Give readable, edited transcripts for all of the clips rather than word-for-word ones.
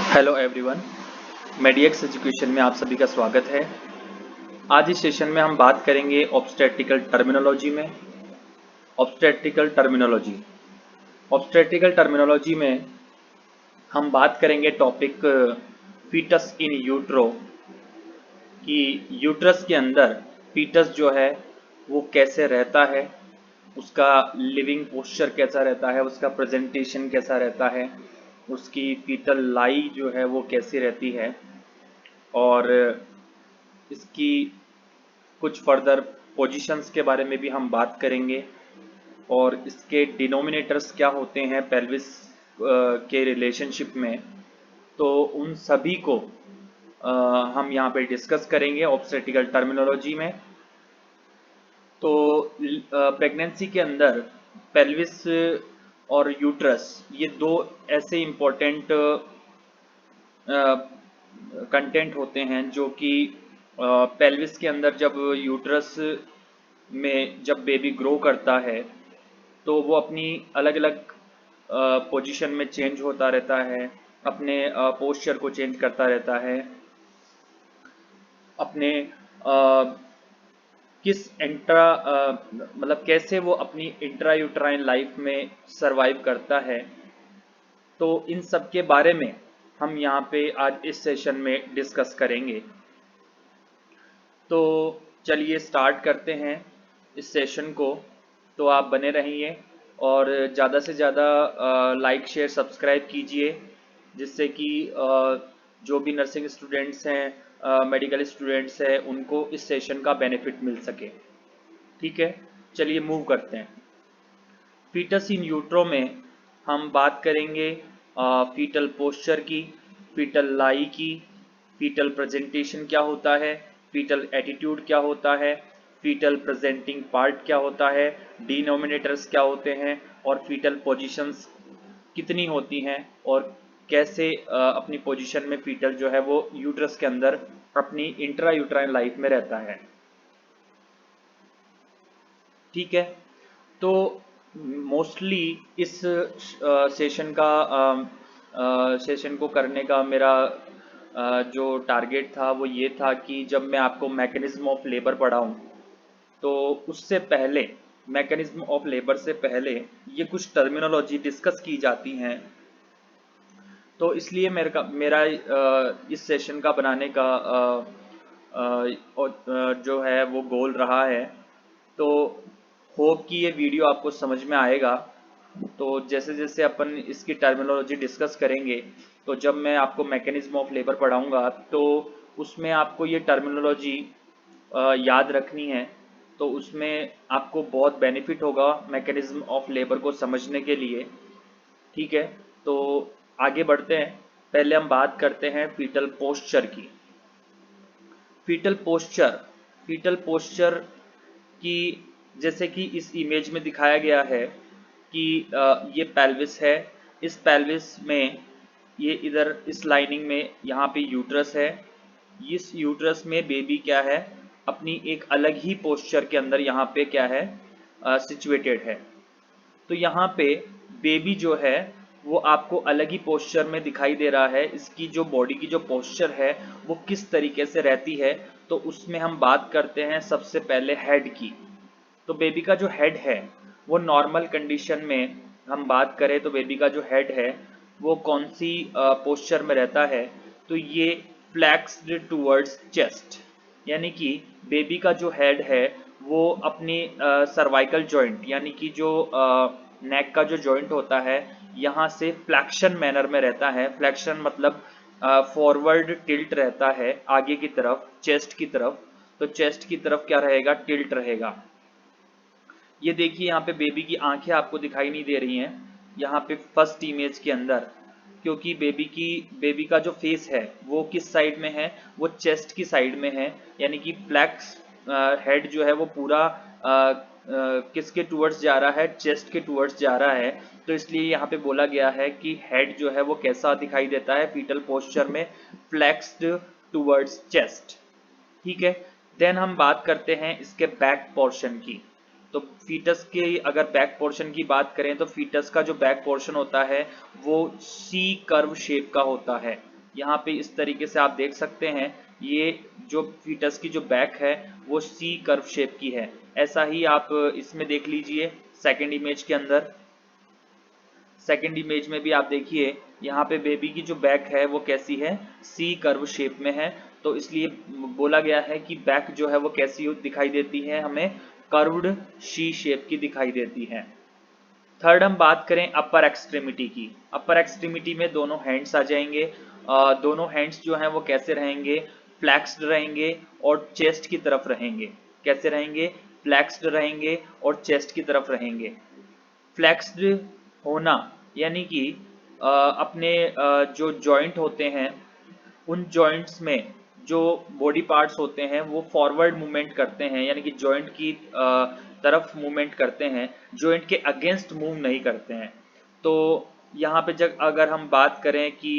Hello everyone, मेडिएक्स education में आप सभी का स्वागत है। आज इस सेशन में हम बात करेंगे ऑब्स्टेट्रिकल टर्मिनोलॉजी में। ऑब्स्टेट्रिकल टर्मिनोलॉजी ऑब्स्टेट्रिकल टर्मिनोलॉजी में हम बात करेंगे टॉपिक फीटस इन यूट्रो, कि यूट्रस के अंदर फीटस जो है वो कैसे रहता है, उसका लिविंग पोस्चर कैसा रहता है, उसका प्रेजेंटेशन कैसा रहता है, उसकी फीटल लाई जो है वो कैसी रहती है, और इसकी कुछ फर्दर पोजीशंस के बारे में भी हम बात करेंगे, और इसके डिनोमिनेटर्स क्या होते हैं पेल्विस के रिलेशनशिप में। तो उन सभी को हम यहाँ पे डिस्कस करेंगे ऑब्स्टेट्रिकल टर्मिनोलॉजी में। तो प्रेगनेंसी के अंदर पेल्विस और यूट्रस ये दो ऐसे इम्पोर्टेंट कंटेंट होते हैं जो कि पेल्विस के अंदर जब यूट्रस में जब बेबी ग्रो करता है तो वो अपनी अलग अलग पोजीशन में चेंज होता रहता है, अपने पोस्चर को चेंज करता रहता है, अपने किस इंट्रा मतलब कैसे वो अपनी इंट्रा यूट्राइन लाइफ में सरवाइव करता है। तो इन सब के बारे में हम यहाँ पे आज इस सेशन में डिस्कस करेंगे। तो चलिए स्टार्ट करते हैं इस सेशन को। तो आप बने रहिए और ज़्यादा से ज़्यादा लाइक शेयर सब्सक्राइब कीजिए, जिससे कि जो भी नर्सिंग स्टूडेंट्स हैं, मेडिकल स्टूडेंट्स हैं, उनको इस सेशन का बेनिफिट मिल सके। ठीक है, चलिए मूव करते हैं। फीटस इन यूट्रो में हम बात करेंगे फीटल पोस्चर की, फीटल लाई की, फीटल प्रेजेंटेशन क्या होता है, फीटल एटीट्यूड क्या होता है, फीटल प्रेजेंटिंग पार्ट क्या होता है, डिनोमिनेटर्स क्या होते हैं, और फीटल पोजीशंस कितनी होती हैं, और कैसे अपनी पोजीशन में फीटल जो है वो यूट्रस के अंदर अपनी इंट्रा यूट्राइन लाइफ में रहता है। ठीक है, तो मोस्टली इस सेशन को करने का मेरा जो टारगेट था वो ये था कि जब मैं आपको मैकेनिज्म ऑफ लेबर पढ़ाऊँ तो उससे पहले, मैकेनिज्म ऑफ लेबर से पहले ये कुछ टर्मिनोलॉजी डिस्कस की जाती हैं। तो इसलिए मेरा इस सेशन का बनाने का जो है वो गोल रहा है। तो होप कि ये वीडियो आपको समझ में आएगा। तो जैसे जैसे अपन इसकी टर्मिनोलॉजी डिस्कस करेंगे, तो जब मैं आपको मैकेनिज्म ऑफ लेबर पढ़ाऊंगा तो उसमें आपको ये टर्मिनोलॉजी याद रखनी है। तो उसमें आपको बहुत बेनिफिट होगा मैकेनिज्म ऑफ लेबर को समझने के लिए। ठीक है, तो आगे बढ़ते हैं। पहले हम बात करते हैं फीटल पोस्चर की। फीटल पोस्चर फीटल पोस्चर की, जैसे कि इस इमेज में दिखाया गया है कि ये पेल्विस है। इस पेल्विस में ये इधर इस लाइनिंग में यहाँ पे यूट्रस है। इस यूट्रस में बेबी क्या है, अपनी एक अलग ही पोस्चर के अंदर यहाँ पे क्या है, सिचुएटेड है। तो यहाँ पे बेबी जो है वो आपको अलग ही पोस्चर में दिखाई दे रहा है। इसकी जो बॉडी की जो पोस्चर है वो किस तरीके से रहती है, तो उसमें हम बात करते हैं सबसे पहले हेड की। तो बेबी का जो हेड है वो नॉर्मल कंडीशन में हम बात करें तो बेबी का जो हेड है वो कौन सी पोस्चर में रहता है, तो ये फ्लैक्स्ड टूवर्ड्स चेस्ट, यानी कि बेबी का जो हेड है वो अपनी सर्वाइकल जॉइंट, यानी कि जो नेक का जो जॉइंट होता है यहाँ से फ्लैक्शन मैनर में रहता है। फ्लैक्शन मतलब फॉरवर्ड टिल्ट रहता है आगे की तरफ, चेस्ट की तरफ। तो चेस्ट की तरफ क्या रहेगा, टिल्ट रहेगा। ये देखिए यहाँ पे बेबी की आंखें आपको दिखाई नहीं दे रही हैं यहाँ पे फर्स्ट इमेज के अंदर, क्योंकि बेबी का जो फेस है वो किस साइड में है, वो चेस्ट की साइड में है। यानी कि फ्लैक्स हेड जो है वो पूरा किसके टूवर्ड्स जा रहा है, चेस्ट के टूवर्ड्स जा रहा है। तो इसलिए यहाँ पे बोला गया है कि हेड जो है वो कैसा दिखाई देता है फीटल पोस्चर में, फ्लैक्स्ड टूवर्ड्स चेस्ट। ठीक है, देन हम बात करते हैं इसके बैक पोर्शन की। तो फीटस के अगर बैक पोर्शन की बात करें तो फीटस का जो बैक पोर्शन होता है वो सी कर्व शेप का होता है। यहाँ पे इस तरीके से आप देख सकते हैं, ये जो फीटस की जो बैक है वो सी कर्व शेप की है। ऐसा ही आप इसमें देख लीजिए सेकंड इमेज के अंदर। सेकंड इमेज में भी आप देखिए यहाँ पे बेबी की जो बैक है वो कैसी है, सी कर्व शेप में है। तो इसलिए बोला गया है कि बैक जो है वो कैसी दिखाई देती है, हमें कर्व्ड सी शेप की दिखाई देती है। थर्ड हम बात करें अपर एक्सट्रीमिटी की। अपर एक्सट्रीमिटी में दोनों हैंड्स आ जाएंगे। दोनों हैंड्स जो हैं वो कैसे रहेंगे, फ्लैक्स्ड रहेंगे और चेस्ट की तरफ रहेंगे। कैसे रहेंगे, फ्लैक्स्ड रहेंगे और चेस्ट की तरफ रहेंगे। फ्लैक्स्ड होना यानी कि अपने जो जॉइंट होते हैं उन जॉइंट्स में जो बॉडी पार्ट्स होते हैं वो फॉरवर्ड मूवमेंट करते हैं, यानी कि जॉइंट की तरफ मूवमेंट करते हैं, जॉइंट के अगेंस्ट मूव नहीं करते हैं। तो यहाँ पे जब अगर हम बात करें कि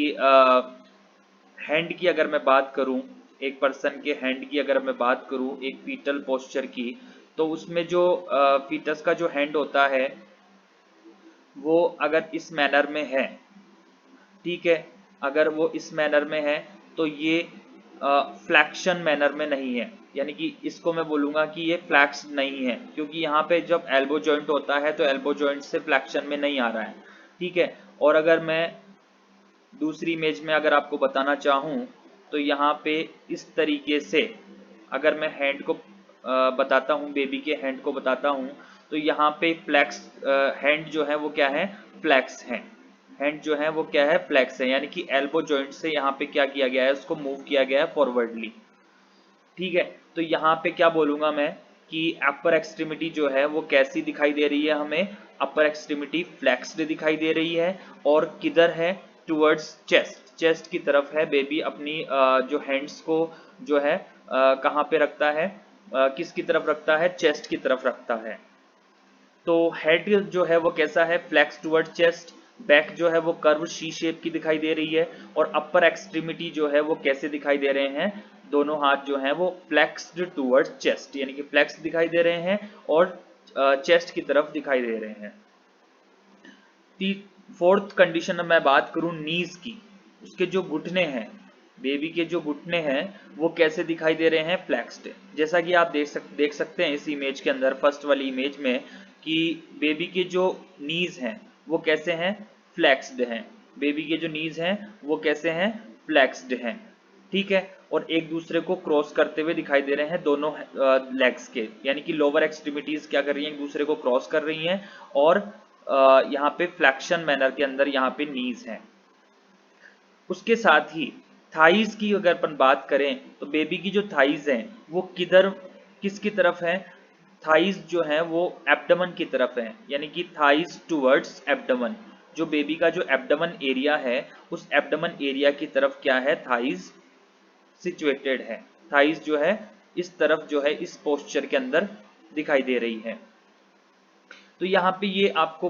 हैंड की अगर मैं बात करूं, एक पर्सन के हैंड की अगर मैं बात करूं एक फीटल पोस्चर की, तो उसमें जो फीटस का जो हैंड होता है वो अगर इस मैनर में है, ठीक है, अगर वो इस मैनर में है तो ये फ्लैक्शन मैनर में नहीं है, यानी कि इसको मैं बोलूंगा कि ये फ्लैक्स नहीं है, क्योंकि यहाँ पे जब एल्बो जॉइंट होता है तो एल्बो जॉइंट से फ्लैक्शन में नहीं आ रहा है, ठीक है। और अगर मैं दूसरी इमेज में अगर आपको बताना चाहूँ तो यहाँ पे इस तरीके से अगर मैं हैंड को बताता हूँ, बेबी के हैंड को बताता हूँ, तो यहाँ पे फ्लैक्स हैंड जो है वो क्या है, फ्लैक्स है। हैंड जो है वो क्या है, फ्लैक्स है, यानी कि एल्बो जॉइंट से यहाँ पे क्या किया गया है, उसको मूव किया गया है फॉरवर्डली, ठीक है। तो यहाँ पे क्या बोलूंगा मैं कि अपर एक्सट्रीमिटी जो है वो कैसी दिखाई दे रही है, हमें अपर एक्सट्रीमिटी फ्लैक्स्ड दिखाई दे रही है। और किधर है, टुवर्ड्स चेस्ट, चेस्ट की तरफ है। बेबी अपनी जो हैंड्स को जो है कहाँ पे रखता है, किसकी तरफ रखता है, चेस्ट की तरफ रखता है। तो हेड जो है वो कैसा है, फ्लैक्स टुवर्ड चेस्ट। बैक जो है वो कर्व सी शेप की दिखाई दे रही है। और अपर एक्सट्रीमिटी जो है वो कैसे दिखाई दे रहे हैं, दोनों हाथ जो हैं वो फ्लैक्स्ड टुवर्ड चेस्ट, यानी कि फ्लैक्स दिखाई दे रहे हैं और चेस्ट की तरफ दिखाई दे रहे हैं। फोर्थ कंडीशन में मैं बात करूं नीज की, उसके जो घुटने हैं, बेबी के जो घुटने हैं वो कैसे दिखाई दे रहे हैं, फ्लैक्स्ड। जैसा कि आप देख सकते हैं इस इमेज के अंदर, फर्स्ट वाली इमेज में, कि बेबी के जो नीज हैं वो कैसे हैं, फ्लैक्स्ड हैं। बेबी के जो नीज हैं वो कैसे हैं, फ्लैक्स्ड हैं, ठीक है। और एक दूसरे को क्रॉस करते हुए दिखाई दे रहे हैं दोनों लेग्स के, यानी कि लोअर एक्सट्रीमिटीज क्या कर रही हैं, एक दूसरे को क्रॉस कर रही हैं। और यहाँ पे फ्लैक्शन मैनर के अंदर यहाँ पे नीज है। उसके साथ ही थाइज की अगर अपन बात करें तो बेबी की जो थाइज हैं वो किधर, किसकी तरफ है, थाइज जो है वो एब्डमन की तरफ है, यानी कि थाइज टुवर्ड्स एब्डमन। जो बेबी का जो एब्डमन एरिया है उस एब्डमन एरिया की तरफ क्या है, थाइज सिचुएटेड है। थाइज जो है इस तरफ जो है इस पोस्चर के अंदर दिखाई दे रही है। तो यहाँ पे ये आपको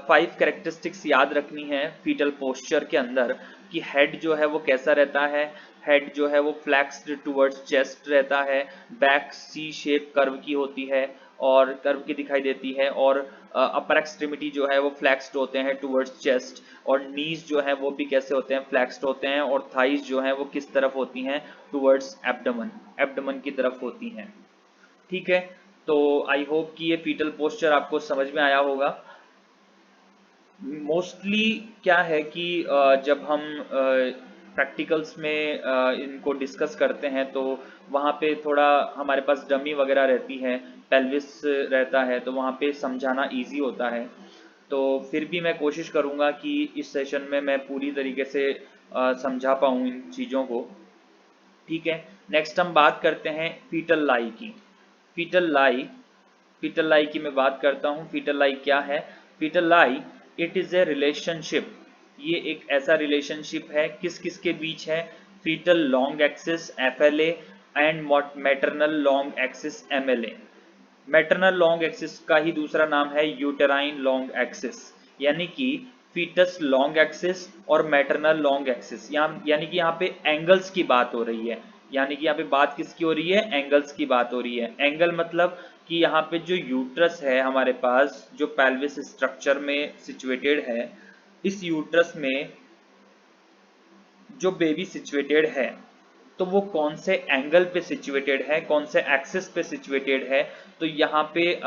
5 कैरेक्टरिस्टिक्स याद रखनी है फीटल पोस्चर के अंदर, कि हेड जो है वो कैसा रहता है, हेड जो है वो फ्लैक्स्ड टुवर्ड्स चेस्ट रहता है, बैक सी शेप कर्व की होती है और कर्व की दिखाई देती है, और अपर एक्सट्रीमिटी जो है वो फ्लैक्स्ड होते हैं टुवर्ड्स चेस्ट, और नीज जो है वो भी कैसे होते हैं, फ्लैक्स्ड होते हैं, और थाइज जो है वो किस तरफ होती हैं, टुवर्ड्स एब्डमन, एब्डमन की तरफ होती हैं, ठीक है। तो आई होप कि ये फीटल पोस्चर आपको समझ में आया होगा। मोस्टली क्या है कि जब हम प्रैक्टिकल्स में इनको डिस्कस करते हैं तो वहाँ पे थोड़ा हमारे पास डमी वगैरह रहती है, पेल्विस रहता है, तो वहाँ पे समझाना इजी होता है। तो फिर भी मैं कोशिश करूँगा कि इस सेशन में मैं पूरी तरीके से समझा पाऊँ इन चीज़ों को, ठीक है। नेक्स्ट हम बात करते हैं फीटल लाई की। फीटल लाई, फीटल लाई की मैं बात करता हूँ। फीटल लाई क्या है, fetal lie it is a relationship, ये एक ऐसा रिलेशनशिप है किस किस के बीच है, fetal long axis FLA and maternal long axis MLA। Maternal long axis का ही दूसरा नाम है यूटेराइन लॉन्ग एक्सिस, यानी कि फीटस लॉन्ग एक्सिस और मैटरनल लॉन्ग एक्सिस, यानी कि यहाँ पे एंगल्स की बात हो रही है, यानी कि यहाँ पे बात किसकी हो रही है, एंगल्स की बात हो रही है। एंगल मतलब कि यहाँ पे जो यूट्रस है हमारे पास, जो पेल्विस स्ट्रक्चर में सिचुएटेड है, इस यूट्रस में जो बेबी सिचुएटेड है तो वो कौन से एंगल पे सिचुएटेड है, कौन से एक्सिस पे सिचुएटेड है। तो यहाँ पे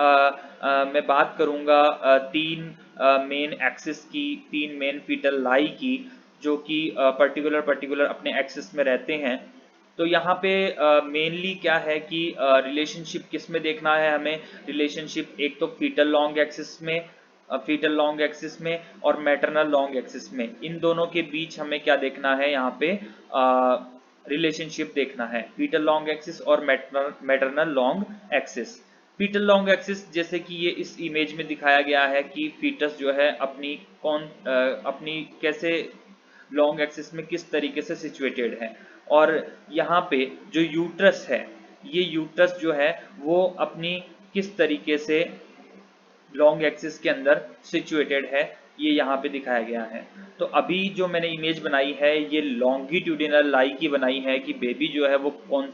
मैं बात करूँगा तीन मेन एक्सिस की, तीन मेन फीटल लाई की, जो कि पर्टिकुलर अपने एक्सिस में रहते हैं। तो यहाँ पे मेनली क्या है कि रिलेशनशिप किस में देखना है हमें। रिलेशनशिप एक तो फीटल लॉन्ग एक्सिस में, फीटल लॉन्ग एक्सिस में और मैटरनल लॉन्ग एक्सिस में, इन दोनों के बीच हमें क्या देखना है यहाँ पे, रिलेशनशिप देखना है, फीटल लॉन्ग एक्सिस और maternal long axis. Fetal long axis जैसे कि ये इस इमेज में दिखाया गया है कि फीटस जो है अपनी कैसे लॉन्ग एक्सिस में किस तरीके से सिचुएटेड है। और यहाँ पे जो यूट्रस है, ये यूट्रस जो है वो अपनी किस तरीके से लॉन्ग एक्सिस के अंदर सिचुएटेड है, ये यहाँ पे दिखाया गया है। तो अभी जो मैंने इमेज बनाई है ये लॉन्गिट्यूडिनल लाई की बनाई है कि बेबी जो है वो कौन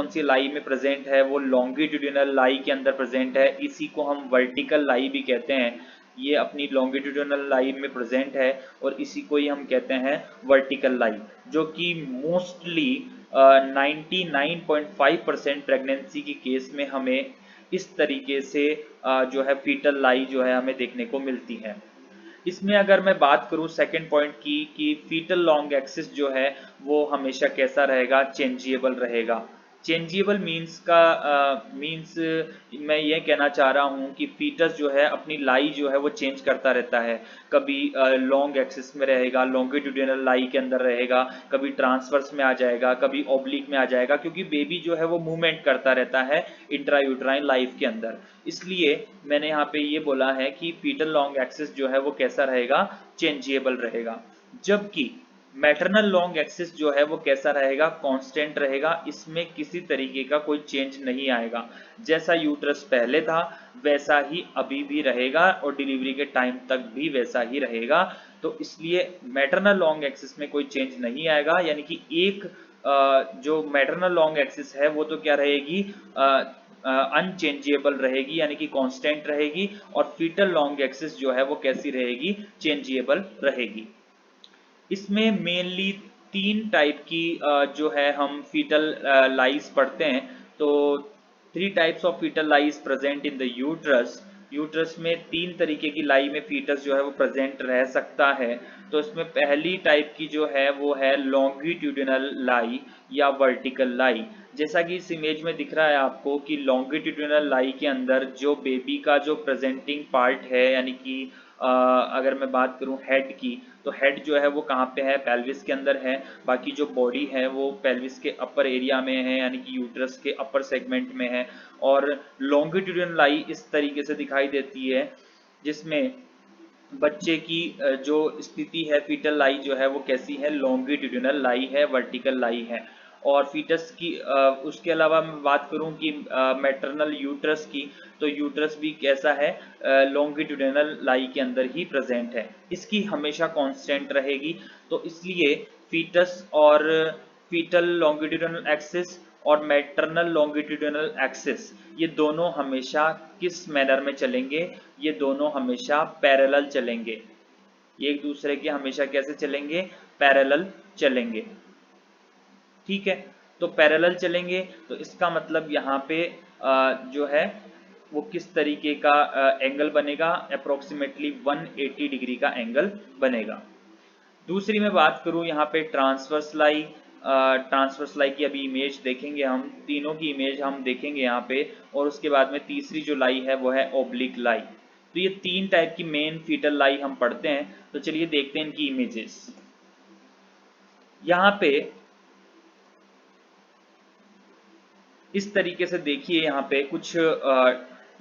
सी लाई में प्रेजेंट है, वो लॉन्गिट्यूडिनल लाई के अंदर प्रेजेंट है। इसी को हम वर्टिकल लाई भी कहते हैं। ये अपनी लॉन्गिट्यूडिनल लाई में प्रेजेंट है और इसी को ही हम कहते हैं वर्टिकल लाई, जो कि मोस्टली 99.5% प्रेगनेंसी की केस में हमें इस तरीके से जो है फीटल लाई जो है हमें देखने को मिलती है। इसमें अगर मैं बात करूं सेकंड पॉइंट की कि फीटल लॉन्ग एक्सिस जो है वो हमेशा कैसा रहेगा, चेंजिएबल रहेगा। चेंजिएबल मीन्स का मीन्स मैं ये कहना चाह रहा हूँ कि फीटस जो है अपनी लाई जो है वो चेंज करता रहता है। कभी लॉन्ग एक्सिस में रहेगा, लॉन्गिट्यूडिनल लाई के अंदर रहेगा, कभी ट्रांसवर्स में आ जाएगा, कभी ऑब्लिक में आ जाएगा, क्योंकि बेबी जो है वो मूवमेंट करता रहता है इंट्रायूट्राइन लाइफ के अंदर। इसलिए मैंने यहाँ पे ये बोला है कि फीटल लॉन्ग एक्सिस जो है वो कैसा रहेगा, चेंजिएबल रहेगा। जबकि मैटरनल लॉन्ग एक्सिस जो है वो कैसा रहेगा, कांस्टेंट रहेगा, इसमें किसी तरीके का कोई चेंज नहीं आएगा। जैसा यूट्रस पहले था वैसा ही अभी भी रहेगा और डिलीवरी के टाइम तक भी वैसा ही रहेगा। तो इसलिए मैटरनल लॉन्ग एक्सिस में कोई चेंज नहीं आएगा, यानी कि एक जो मैटरनल लॉन्ग एक्सिस है वो तो क्या रहेगी, अनचेंजेबल रहेगी, यानी कि कांस्टेंट रहेगी। और फीटल लॉन्ग एक्सिस जो है वो कैसी रहेगी, चेंजेबल रहेगी। इसमें मेनली तीन टाइप की जो है हम फीटल लाइज पढ़ते हैं। तो three types of fetal lies present in the uterus. Uterus में तीन तरीके की लाई में फीटस जो है वो प्रेजेंट रह सकता है। तो इसमें पहली टाइप की जो है वो है लॉन्गिट्यूडिनल लाई या वर्टिकल लाई। जैसा कि इस इमेज में दिख रहा है आपको कि लॉन्गिट्यूडिनल लाई के अंदर जो बेबी का जो प्रेजेंटिंग पार्ट है, यानी कि अगर मैं बात करूं हेड की, तो हेड जो है वो कहाँ पे है, पेल्विस के अंदर है। बाकी जो बॉडी है वो पेल्विस के अपर एरिया में है, यानी कि यूट्रस के अपर सेगमेंट में है। और लॉन्गिट्यूडिनल लाई इस तरीके से दिखाई देती है जिसमें बच्चे की जो स्थिति है, फीटल लाई जो है वो कैसी है, लॉन्गिट्यूडिनल लाई है, वर्टिकल लाई है। और फीटस की उसके अलावा मैं बात करूं कि मैटरनल यूट्रस की, तो यूट्रस भी कैसा है, लॉन्गिट्यूडिनल लाई के अंदर ही प्रेजेंट है, इसकी हमेशा कांस्टेंट रहेगी। तो इसलिए फीटस और फीटल लॉन्गिट्यूडिनल एक्सिस और मैटरनल लॉन्गिट्यूडिनल एक्सिस, ये दोनों हमेशा किस मैनर में चलेंगे, ये दोनों हमेशा पैरेलल चलेंगे। ये एक दूसरे के हमेशा कैसे चलेंगे, पैरेलल चलेंगे। ठीक है, तो पैरेलल चलेंगे तो इसका मतलब यहाँ पे जो है वो किस तरीके का एंगल बनेगा, अप्रोक्सीमेटली 180 डिग्री का एंगल बनेगा। दूसरी मैं बात करूं यहाँ पे ट्रांसवर्स लाई। ट्रांसवर्स लाई की अभी इमेज देखेंगे हम, तीनों की इमेज हम देखेंगे यहाँ पे। और उसके बाद में तीसरी जो लाई है वो है ओब्लिक लाई। तो ये तीन टाइप की मेन फीटल लाई हम पढ़ते हैं। तो चलिए देखते हैं इनकी इमेजेस। यहाँ पे इस तरीके से देखिए, यहाँ पे कुछ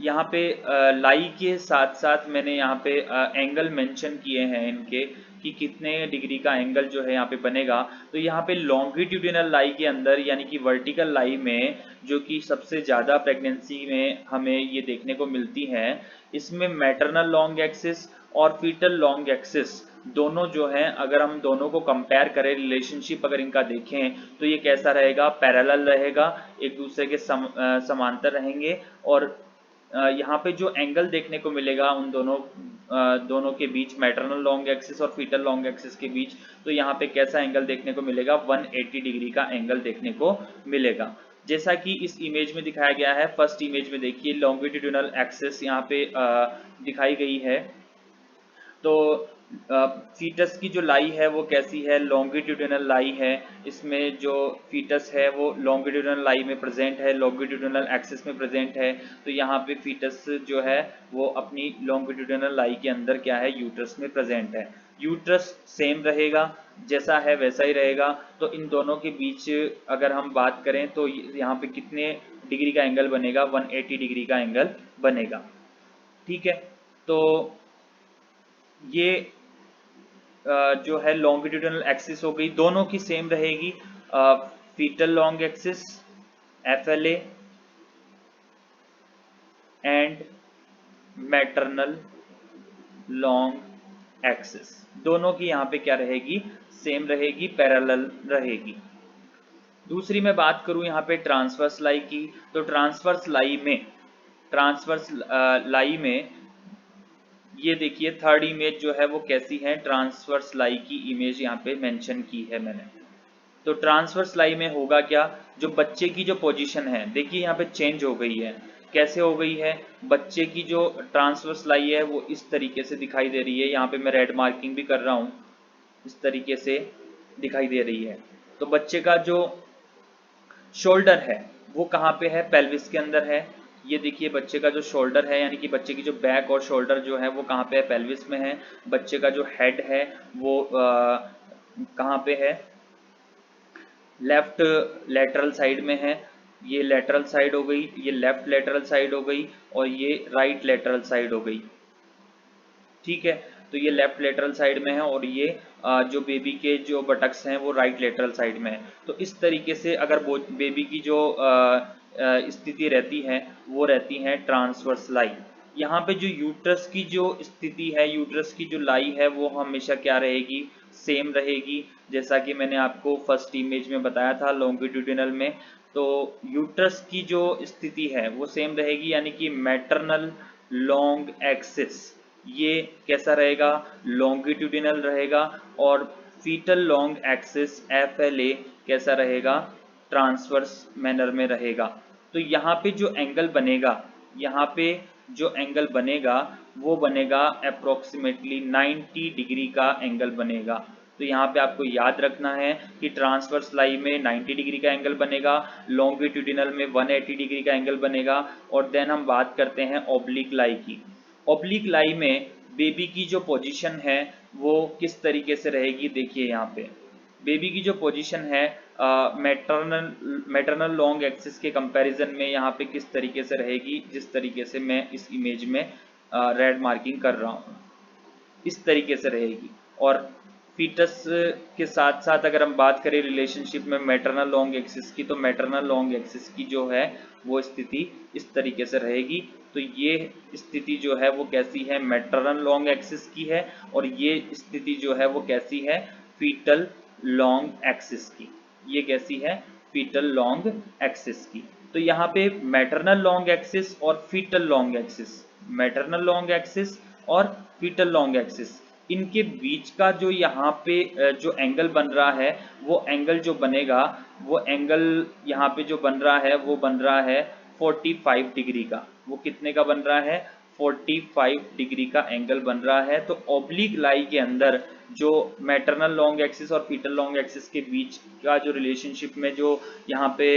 यहाँ पे लाई के साथ साथ मैंने यहाँ पे एंगल मेंशन किए हैं इनके कि कितने डिग्री का एंगल जो है यहाँ पे बनेगा। तो यहाँ पे लॉन्गिट्यूडिनल लाई के अंदर, यानी कि वर्टिकल लाई में, जो कि सबसे ज़्यादा प्रेगनेंसी में हमें ये देखने को मिलती है, इसमें मैटरनल लॉन्ग एक्सिस और फीटल लॉन्ग एक्सिस दोनों जो हैं, अगर हम दोनों को कंपेयर करें, रिलेशनशिप अगर इनका देखें, तो ये कैसा रहेगा, पैरेलल रहेगा, एक दूसरे के समांतर रहेंगे। और यहाँ पे जो एंगल देखने को मिलेगा उन दोनों दोनों के बीच, मैटरनल लॉन्ग एक्सिस और फीटल लॉन्ग एक्सिस के बीच, तो यहाँ पे कैसा एंगल देखने को मिलेगा, 180 डिग्री का एंगल देखने को मिलेगा। जैसा कि इस इमेज में दिखाया गया है, फर्स्ट इमेज में देखिए लॉन्गिट्यूडिनल एक्सिस यहाँ पे दिखाई गई है। तो फीटस की जो लाई है वो कैसी है, लॉन्गिट्यूडिनल लाई है। इसमें जो फीटस है वो लॉन्गिट्यूडिनल लाई में प्रेजेंट है, लॉन्गिट्यूडिनल एक्सिस में प्रेजेंट है। तो यहाँ पे फीटस जो है वो अपनी लॉन्गिट्यूडिनल लाई के अंदर क्या है, यूट्रस में प्रेजेंट है। यूट्रस सेम रहेगा, जैसा है वैसा ही रहेगा। तो इन दोनों के बीच अगर हम बात करें तो यहाँ पे कितने डिग्री का एंगल बनेगा, 180 डिग्री का एंगल बनेगा। ठीक है, तो ये जो है लॉन्गिट्यूडिनल एक्सिस हो गई, दोनों की सेम रहेगी। Fetal long axis FLA and maternal long axis, दोनों की यहाँ पे क्या रहेगी, सेम रहेगी, पैरेलल रहेगी। दूसरी मैं बात करूं यहाँ पे ट्रांसवर्स लाई की, तो ट्रांसवर्स लाई में ये देखिए थर्ड इमेज जो है वो कैसी है, ट्रांसवर्स लाई की इमेज यहाँ पे मेंशन की है मैंने। तो ट्रांसवर्स लाई में होगा क्या, जो बच्चे की जो पोजीशन है देखिए यहाँ पे चेंज हो गई है। कैसे हो गई है, बच्चे की जो ट्रांसवर्स लाई है वो इस तरीके से दिखाई दे रही है, यहाँ पे मैं रेड मार्किंग भी कर रहा हूँ, इस तरीके से दिखाई दे रही है। तो बच्चे का जो शोल्डर है वो कहाँ पे है, पेल्विस के अंदर है। ये देखिए बच्चे का जो शोल्डर है, यानी कि बच्चे की जो बैक और शोल्डर जो है वो कहाँ पे है, पेल्विस में है। बच्चे का जो हेड है वो कहाँ पे है, लेफ्ट लेटरल साइड में है। ये लेटरल साइड हो गई, ये लेफ्ट लेटरल साइड हो गई, और ये राइट लेटरल साइड हो गई। ठीक है, तो ये लेफ्ट लेटरल साइड में है, और ये जो बेबी के जो बटक्स हैं वो राइट लेटरल साइड में है। तो इस तरीके से अगर बेबी की जो स्थिति रहती है वो रहती है ट्रांसवर्स लाई। यहाँ पे जो यूट्रस की जो स्थिति है, यूट्रस की जो लाई है वो हमेशा क्या रहेगी, सेम रहेगी, जैसा कि मैंने आपको फर्स्ट इमेज में बताया था लॉन्गिट्यूडिनल में। तो यूट्रस की जो स्थिति है वो सेम रहेगी, यानी कि मैटरनल लॉन्ग एक्सिस ये कैसा रहेगा, लॉन्गिट्यूडिनल रहेगा, और फीटल लॉन्ग एक्सिस FLA कैसा रहेगा, ट्रांसवर्स मैनर में रहेगा। तो यहाँ पे जो एंगल बनेगा, यहाँ पे जो एंगल बनेगा वो बनेगा अप्रोक्सीमेटली 90 डिग्री का एंगल बनेगा। तो यहाँ पे आपको याद रखना है कि ट्रांसवर्स लाई में 90 डिग्री का एंगल बनेगा, लॉन्गिट्यूडिनल में 180 डिग्री का एंगल बनेगा। और देन हम बात करते हैं ऑब्लिक लाई की। ऑब्लिक लाई में बेबी की जो पोजीशन है वो किस तरीके से रहेगी, देखिए यहाँ पे बेबी की जो पोजीशन है मैटरनल लॉन्ग एक्सिस के कंपैरिजन में यहाँ पे किस तरीके से रहेगी, जिस तरीके से मैं इस इमेज में रेड मार्किंग कर रहा हूँ, इस तरीके से रहेगी। और फीटस के साथ साथ अगर हम बात करें रिलेशनशिप में मैटरनल लॉन्ग एक्सिस की, तो मैटरनल लॉन्ग एक्सिस की जो है वो स्थिति इस तरीके से रहेगी। तो ये स्थिति जो है वो कैसी है, मैटरनल लॉन्ग एक्सिस की है, और ये स्थिति जो है वो कैसी है, फीटल लॉन्ग एक्सिस की। ये कैसी है, फीटल लॉन्ग एक्सिस की। तो यहाँ पे मैटरनल लॉन्ग एक्सिस और fetal long axis, maternal long axis और फीटल लॉन्ग एक्सिस, इनके बीच का जो यहाँ पे जो एंगल बन रहा है वो एंगल जो बनेगा, वो एंगल यहाँ पे जो बन रहा है वो बन रहा है 45 डिग्री का। वो कितने का बन रहा है, 45 डिग्री का एंगल बन रहा है। तो ऑब्लिक लाई के अंदर जो मैटरनल लॉन्ग एक्सिस और फीटल लॉन्ग एक्सिस के बीच का जो रिलेशनशिप में जो यहाँ पे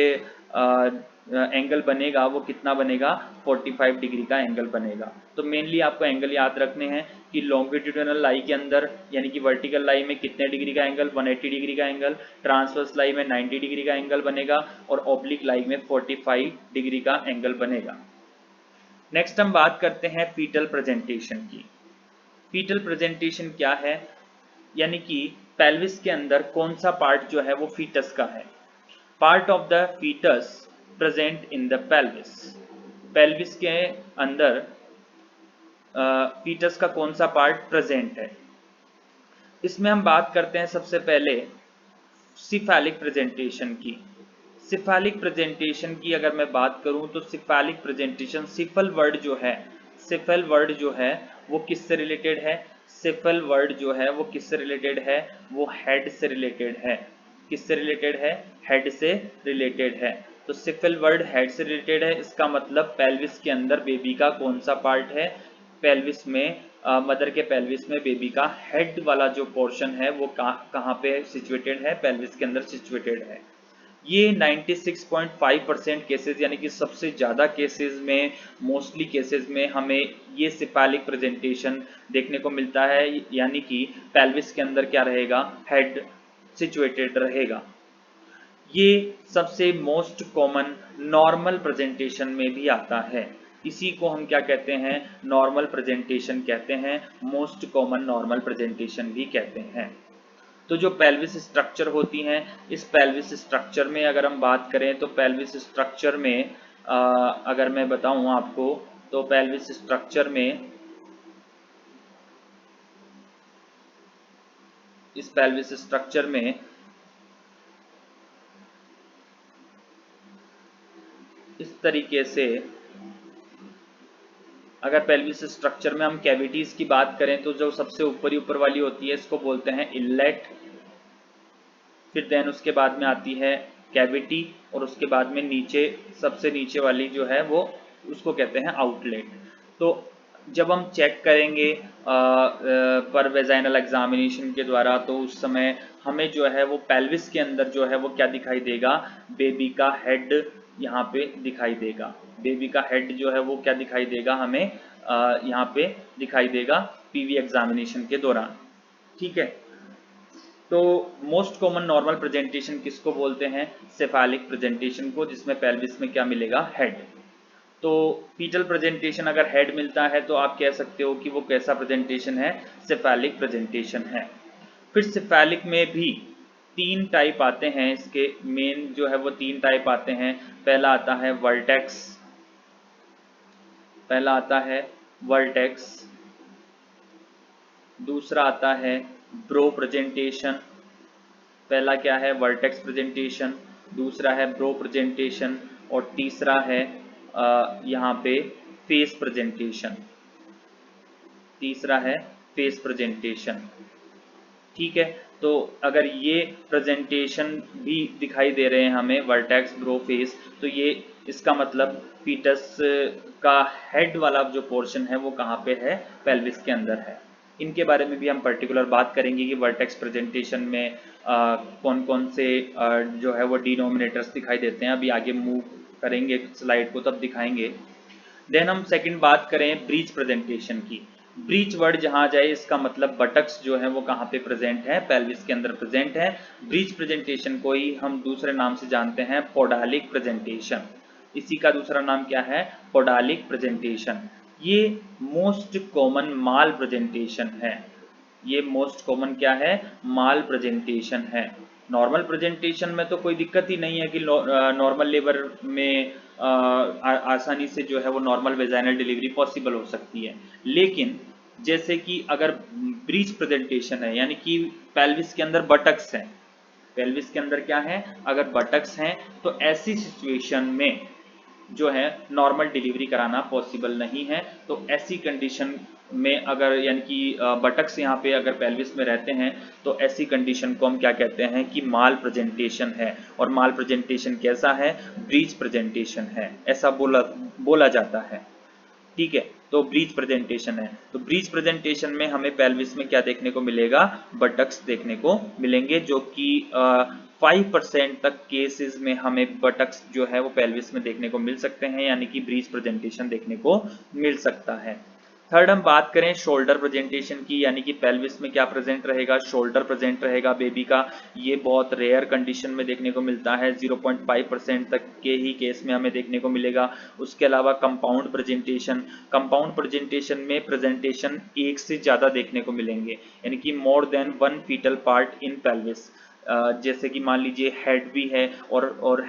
एंगल बनेगा वो कितना बनेगा, 45 डिग्री का एंगल बनेगा। तो मेनली आपको एंगल याद रखने हैं कि लॉन्गिट्यूडिनल लाई के अंदर यानी कि वर्टिकल लाई में कितने डिग्री का एंगल, 180 डिग्री का एंगल, ट्रांसवर्स लाई में 90 डिग्री का एंगल बनेगा, और ऑब्लिक लाई में 45 डिग्री का एंगल बनेगा। नेक्स्ट हम बात करते हैं फीटल प्रेजेंटेशन की। फीटल प्रेजेंटेशन क्या है, यानी कि पेल्विस के अंदर कौन सा पार्ट जो है वो फीटस का है। Part of the fetus present in the pelvis, pelvis के अंदर फीटस का कौन सा पार्ट प्रेजेंट है। इसमें हम बात करते हैं सबसे पहले सिफेलिक प्रेजेंटेशन की। सिफेलिक प्रेजेंटेशन की अगर मैं बात करूं तो सिफेलिक प्रेजेंटेशन, सिफल वर्ड जो है, सिफल वर्ड जो है वो किससे रिलेटेड है? सिफल वर्ड जो है वो किससे रिलेटेड है? वो हेड से रिलेटेड है। किससे रिलेटेड है? हेड से रिलेटेड है। तो सिफल वर्ड हेड से रिलेटेड है, इसका मतलब पेल्विस के अंदर बेबी का कौन सा पार्ट है? पेल्विस में मदर के पेल्विस में बेबी का हेड वाला जो पोर्शन है वो कहाँ पे सिचुएटेड है? पेल्विस के अंदर सिचुएटेड है। ये 96.5% केसेस यानी कि सबसे ज़्यादा केसेस में, मोस्टली केसेस में हमें ये सिफेलिक प्रेजेंटेशन देखने को मिलता है, यानी कि पेल्विस के अंदर क्या रहेगा? हेड सिचुएटेड रहेगा। ये सबसे मोस्ट कॉमन नॉर्मल प्रेजेंटेशन में भी आता है। इसी को हम क्या कहते हैं? नॉर्मल प्रेजेंटेशन कहते हैं, मोस्ट कॉमन नॉर्मल प्रेजेंटेशन भी कहते हैं। तो जो पेल्विस स्ट्रक्चर होती हैं, इस पेल्विस स्ट्रक्चर में अगर हम बात करें तो पेल्विस स्ट्रक्चर में अगर मैं बताऊं आपको तो पेल्विस स्ट्रक्चर में, इस पेल्विस स्ट्रक्चर में इस तरीके से, अगर पेल्विस स्ट्रक्चर में हम कैविटीज की बात करें तो जो सबसे ऊपर वाली होती है इसको बोलते हैं इनलेट, फिर देन उसके बाद में आती है कैविटी, और उसके बाद में नीचे सबसे नीचे वाली जो है वो उसको कहते हैं आउटलेट। तो जब हम चेक करेंगे पर वेजाइनल एग्जामिनेशन के द्वारा तो उस समय हमें जो है वो पेल्विस के अंदर जो है वो क्या दिखाई देगा? बेबी का हेड यहाँ पे दिखाई देगा। बेबी का हेड जो है वो क्या दिखाई देगा हमें? यहाँ पे दिखाई देगा पीवी एग्जामिनेशन के दौरान। ठीक है, तो मोस्ट कॉमन नॉर्मल प्रेजेंटेशन किसको बोलते हैं? सेफेलिक प्रेजेंटेशन को, जिसमें पेल्विस में क्या मिलेगा? हेड। तो फीटल प्रेजेंटेशन अगर हेड मिलता है तो आप कह सकते हो कि वो कैसा प्रेजेंटेशन है? सेफेलिक प्रेजेंटेशन है। फिर सेफेलिक में भी 3 टाइप आते हैं, इसके मेन जो है वो 3 टाइप आते हैं। पहला आता है वर्टेक्स, पहला आता है वर्टेक्स, दूसरा आता है ब्रो प्रेजेंटेशन। पहला क्या है? वर्टेक्स प्रेजेंटेशन, दूसरा है ब्रो प्रेजेंटेशन, और तीसरा है यहाँ पे फेस प्रेजेंटेशन। तीसरा है फेस प्रेजेंटेशन। ठीक है, तो अगर ये प्रेजेंटेशन भी दिखाई दे रहे हैं हमें, वर्टेक्स, ब्रो, फेस, तो ये इसका मतलब फीटस का हेड वाला जो पोर्शन है वो कहाँ पे है? पेल्विस के अंदर है। इनके बारे में भी हम पर्टिकुलर बात करेंगे कि वर्टेक्स प्रेजेंटेशन में कौन कौन से जो है वो डिनोमिनेटर्स दिखाई देते हैं। अभी आगे मूव करेंगे स्लाइड को तब दिखाएंगे। देन हम सेकंड बात करें ब्रीच प्रेजेंटेशन की। ब्रीच वर्ड जहां जाए इसका मतलब बटक्स जो है वो कहाँ पे प्रेजेंट है? पेल्विस के अंदर प्रेजेंट है। ब्रीच प्रेजेंटेशन को ही हम दूसरे नाम से जानते हैं पोडालिक प्रेजेंटेशन। इसी का दूसरा नाम क्या है? पोडालिक प्रेजेंटेशन। ये मोस्ट कॉमन माल प्रेजेंटेशन है। ये मोस्ट कॉमन क्या है? माल प्रेजेंटेशन है। नॉर्मल प्रेजेंटेशन में तो कोई दिक्कत ही नहीं है कि नॉर्मल लेबर में आसानी से जो है वो नॉर्मल वेजाइनल डिलीवरी पॉसिबल हो सकती है। लेकिन जैसे कि अगर ब्रीच प्रेजेंटेशन है, यानी कि पेल्विस के अंदर बटक्स हैं, पेल्विस के अंदर क्या है? अगर बटक्स हैं तो ऐसी सिचुएशन में जो है नॉर्मल डिलीवरी कराना पॉसिबल नहीं है। तो ऐसी कंडीशन में अगर यानी कि बटक्स यहाँ पे अगर पेल्विस में रहते हैं तो ऐसी कंडीशन को हम क्या कहते हैं? कि माल प्रेजेंटेशन है। और माल प्रेजेंटेशन कैसा है? ब्रीच प्रेजेंटेशन है, ऐसा बोला जाता है। ठीक है, तो ब्रीच प्रेजेंटेशन है। तो ब्रीच प्रेजेंटेशन में हमें पेल्विस में क्या देखने को मिलेगा? बटक्स देखने को मिलेंगे, जो कि 5% तक केसेस में हमें बटक्स जो है वो पेल्विस में देखने को मिल सकते हैं, यानी कि ब्रीच प्रेजेंटेशन देखने को मिल सकता है। थर्ड हम बात करें शोल्डर प्रेजेंटेशन की, यानी कि पेल्विस में क्या प्रेजेंट रहेगा? शोल्डर प्रेजेंट रहेगा बेबी का। ये बहुत रेयर कंडीशन में देखने को मिलता है, 0.5% तक के ही केस में हमें देखने को मिलेगा। उसके अलावा कंपाउंड प्रेजेंटेशन, कंपाउंड प्रेजेंटेशन में प्रेजेंटेशन एक से ज़्यादा देखने को मिलेंगे, यानी कि more than 1 fetal part in pelvis. जैसे कि मान लीजिए हेड भी है और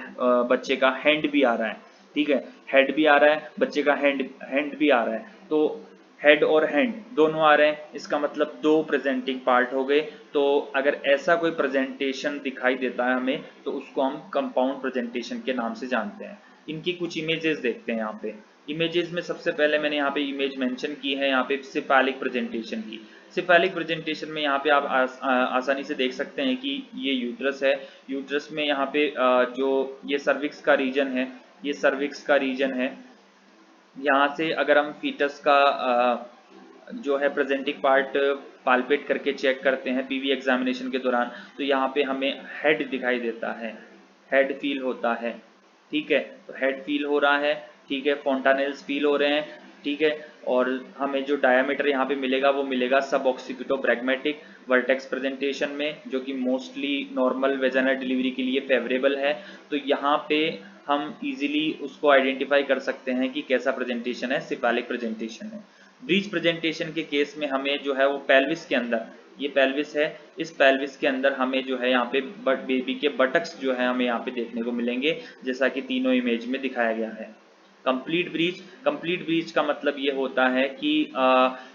बच्चे का हैंड भी आ रहा है। ठीक है, हेड भी आ रहा है, बच्चे का हैंड भी आ रहा है, तो हेड और हैंड दोनों आ रहे हैं, इसका मतलब 2 प्रेजेंटिंग पार्ट हो गए। तो अगर ऐसा कोई प्रेजेंटेशन दिखाई देता है हमें तो उसको हम कंपाउंड प्रेजेंटेशन के नाम से जानते हैं। इनकी कुछ इमेजेस देखते हैं यहाँ पे। इमेजेस में सबसे पहले मैंने यहाँ पे इमेज मेंशन की है, यहाँ पे सिफेलिक प्रेजेंटेशन की। सिफेलिक प्रेजेंटेशन में यहाँ पे आप आसानी से देख सकते हैं कि ये यूट्रस है। यूट्रस में यहाँ पे जो ये सर्विक्स का रीजन है, ये सर्विक्स का रीजन है। यहाँ से अगर हम फीटस का जो है प्रेजेंटिंग पार्ट पाल्पेट करके चेक करते हैं पीवी एग्जामिनेशन के दौरान, तो यहाँ पे हमें हेड दिखाई देता है, हेड फील होता है। ठीक है, तो हेड फील हो रहा है, ठीक है, फोंटानेल्स फील हो रहे हैं, ठीक है। और हमें जो डायमीटर यहाँ पे मिलेगा वो मिलेगा सब ऑक्सीपिटो ब्रैग्मेटिक वर्टेक्स प्रेजेंटेशन में, जो कि मोस्टली नॉर्मल वेजाइनल डिलीवरी के लिए फेवरेबल है। तो यहाँ पे हम इजीली उसको आइडेंटिफाई कर सकते हैं कि कैसा प्रेजेंटेशन है, सिफेलिक प्रेजेंटेशन है। ब्रीच प्रेजेंटेशन के केस में हमें जो है वो पेल्विस के अंदर, ये पेल्विस है, इस पेल्विस के अंदर हमें जो है यहाँ पे बेबी के बटक्स जो है हमें यहाँ पे देखने को मिलेंगे, जैसा कि तीनों इमेज में दिखाया गया है। कंप्लीट ब्रीच, कंप्लीट ब्रीच का मतलब ये होता है कि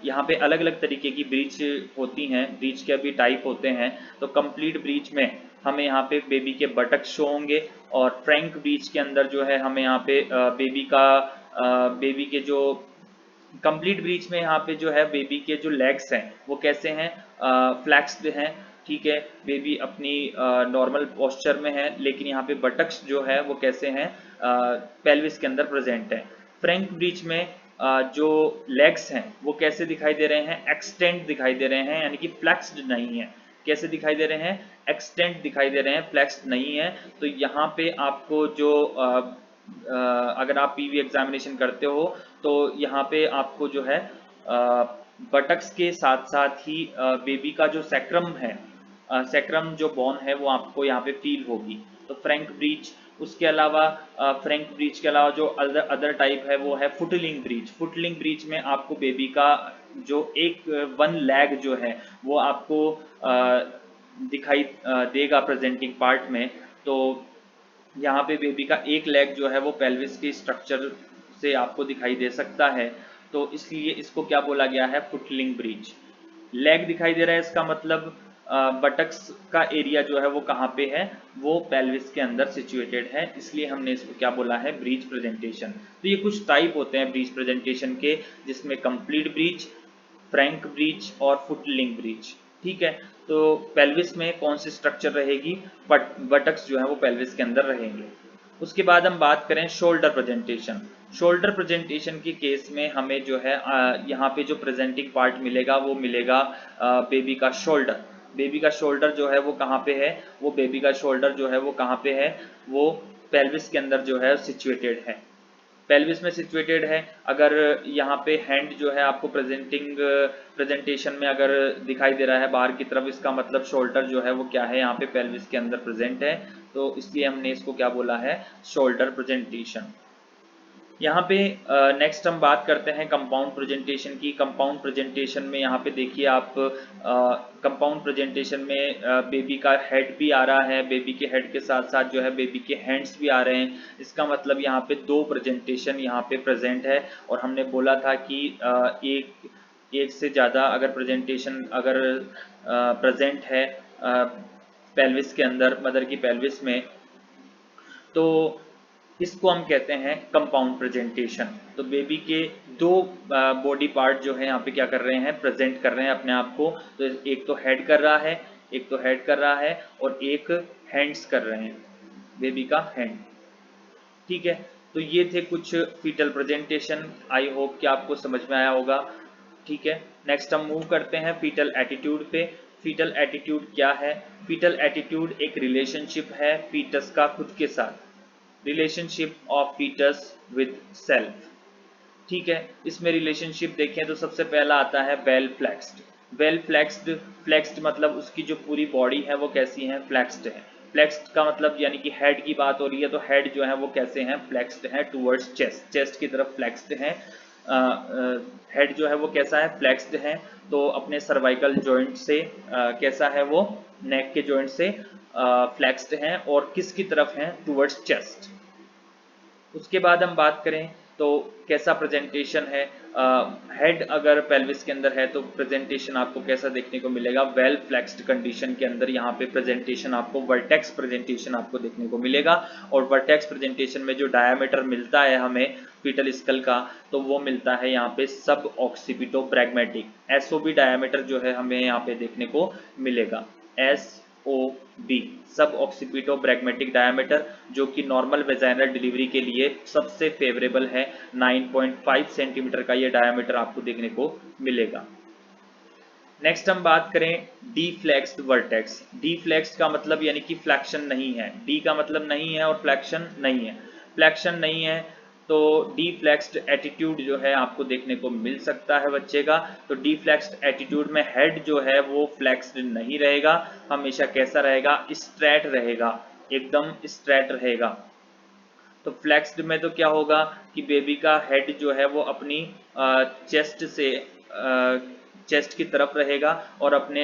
यहाँ पे अलग अलग तरीके की ब्रीच होती हैं, ब्रीच के भी टाइप होते हैं। तो कंप्लीट ब्रीच में हमें यहाँ पे बेबी के बटक्स शो होंगे, और फ्रैंक ब्रीच के अंदर जो है हमें यहाँ पे बेबी के जो कंप्लीट ब्रीच में यहाँ पे जो है बेबी के जो लेग्स हैं वो कैसे हैं, फ्लैक्स्ड हैं। ठीक है, बेबी अपनी नॉर्मल पोस्चर में है, लेकिन यहाँ पे बटक्स जो है वो कैसे हैं, पेल्विस के अंदर प्रेजेंट है। फ्रैंक ब्रीच में जो लेग्स हैं वो कैसे दिखाई दे रहे हैं, एक्सटेंड दिखाई दे रहे हैं, यानी कि फ्लैक्स्ड नहीं है। कैसे दिखाई दे रहे हैं, एक्सटेंड दिखाई दे रहे हैं, फ्लैक्स्ड नहीं है। तो यहाँ पे आपको जो अगर आप पीवी एग्जामिनेशन करते हो तो यहाँ पे आपको जो है बटक्स के साथ साथ ही बेबी का जो सैक्रम है, सैक्रम जो बोन है वो आपको यहाँ पे फील होगी। तो फ्रैंक ब्रीच, उसके अलावा फ्रैंक ब्रीच के अलावा जो अदर टाइप है वो है फुटलिंग ब्रीच। फुटलिंग ब्रीच में आपको बेबी का जो एक वन लेग जो है वो आपको दिखाई देगा प्रेजेंटिंग पार्ट में। तो यहाँ पे बेबी का एक लेग जो है वो पेल्विस की स्ट्रक्चर से आपको दिखाई दे सकता है, तो इसलिए इसको क्या बोला गया है, फुटलिंग ब्रीच। लेग दिखाई दे रहा है, इसका मतलब बटक्स का एरिया जो है वो कहाँ पे है, वो पेल्विस के अंदर सिचुएटेड है, इसलिए हमने इसको क्या बोला है, ब्रीच प्रेजेंटेशन। तो ये कुछ टाइप होते हैं ब्रीच प्रेजेंटेशन के, जिसमें कंप्लीट ब्रीच, फ्रैंक ब्रीच और फुटलिंग ब्रीच। ठीक है, तो पेल्विस में कौन सी स्ट्रक्चर रहेगी, बटक्स जो है वो पेल्विस के अंदर रहेंगे। उसके बाद हम बात करें शोल्डर प्रेजेंटेशन। शोल्डर प्रेजेंटेशन के केस में हमें जो है यहाँ पे जो प्रेजेंटिंग पार्ट मिलेगा वो मिलेगा बेबी का शोल्डर। बेबी का शोल्डर जो है वो कहाँ पे है, वो बेबी का शोल्डर जो है वो कहाँ पे है, वो पेल्विस के अंदर जो है सिचुएटेड है, पेल्विस में सिचुएटेड है। अगर यहाँ पे हैंड जो है आपको प्रेजेंटेशन में अगर दिखाई दे रहा है बाहर की तरफ, इसका मतलब शोल्डर जो है वो क्या है, यहाँ पे पेल्विस के अंदर प्रेजेंट है, तो इसलिए हमने इसको क्या बोला है, शोल्डर प्रेजेंटेशन। यहाँ पे नेक्स्ट हम बात करते हैं कंपाउंड प्रेजेंटेशन की। कंपाउंड प्रेजेंटेशन में यहाँ पे देखिए आप, कंपाउंड प्रेजेंटेशन में बेबी का हेड भी आ रहा है, बेबी के हेड के साथ साथ जो है बेबी के हैंड्स भी आ रहे हैं। इसका मतलब यहाँ पे दो प्रेजेंटेशन यहाँ पे प्रेजेंट है, और हमने बोला था कि एक से ज़्यादा अगर प्रेजेंटेशन अगर प्रेजेंट है पेल्विस के अंदर, मदर की पेल्विस में, तो इसको हम कहते हैं कंपाउंड प्रेजेंटेशन। तो बेबी के दो बॉडी पार्ट जो है यहाँ पे क्या कर रहे हैं, प्रेजेंट कर रहे हैं अपने आप को। तो एक तो हेड कर रहा है, एक तो हेड कर रहा है, और एक हैंड्स कर रहे हैं, बेबी का हैंड। ठीक है, तो ये थे कुछ फीटल प्रेजेंटेशन, आई होप कि आपको समझ में आया होगा। ठीक है, नेक्स्ट हम मूव करते हैं फीटल एटीट्यूड पे। फीटल एटीट्यूड क्या है, फीटल एटीट्यूड एक रिलेशनशिप है फीटस का खुद के साथ, relationship of fetus with self. ठीक है, इसमें रिलेशनशिप देखें तो सबसे पहला आता है well flexed. Well flexed, flexed मतलब उसकी जो पूरी बॉडी है वो कैसी है, फ्लेक्स्ड है। फ्लेक्स्ड का मतलब यानी कि हेड की बात हो रही है, तो हेड जो है वो कैसे हैं, फ्लेक्स्ड है टूवर्ड्स चेस्ट, चेस्ट की तरफ फ्लेक्स्ड है। हेड जो है वो कैसा है, फ्लेक्स्ड है। तो अपने सर्वाइकल जॉइंट से कैसा है वो, नेक के जॉइंट से फ्लेक्स्ड हैं, और किसकी तरफ हैं, टूवर्ड्स चेस्ट। उसके बाद हम बात करें तो कैसा प्रेजेंटेशन है, हेड अगर पेल्विस के अंदर है तो प्रेजेंटेशन आपको कैसा देखने को मिलेगा, वेल फ्लेक्स्ड कंडीशन के अंदर यहाँ पे प्रेजेंटेशन आपको वर्टेक्स प्रेजेंटेशन आपको देखने को मिलेगा। और वर्टेक्स प्रेजेंटेशन में जो डायमीटर मिलता है हमें फीटल स्कल का, तो वो मिलता है यहाँ पे सब ऑक्सीपिटोब्रैगमेटिक। एसओबी डायमीटर जो है हमें यहाँ पे देखने को मिलेगा, एसओबी सब ऑक्सीपिटोब्रैगमेटिक डायमीटर, जो कि नॉर्मल वेजाइनल डिलीवरी के लिए सबसे फेवरेबल है। 9.5 सेंटीमीटर का ये डायमीटर आपको देखने को मिलेगा। नेक्स्ट हम बात करें डीफ्लेक्स्ड वर्टेक्स। डीफ्लेक्स्ड का मतलब यानी कि फ्लैक्शन नहीं है, डी का मतलब नहीं है और फ्लैक्शन नहीं है। फ्लैक्शन नहीं है तो डीफ्लेक्स्ड एटीट्यूड जो है आपको देखने को मिल सकता है बच्चे का। तो डीफ्लेक्स्ड एटीट्यूड में हेड जो है वो फ्लेक्स्ड नहीं रहेगा, हमेशा कैसा रहेगा, स्ट्रेट रहेगा, एकदम स्ट्रेट रहेगा। तो फ्लेक्स्ड में तो क्या होगा कि बेबी का हेड जो है वो अपनी चेस्ट से चेस्ट की तरफ रहेगा और अपने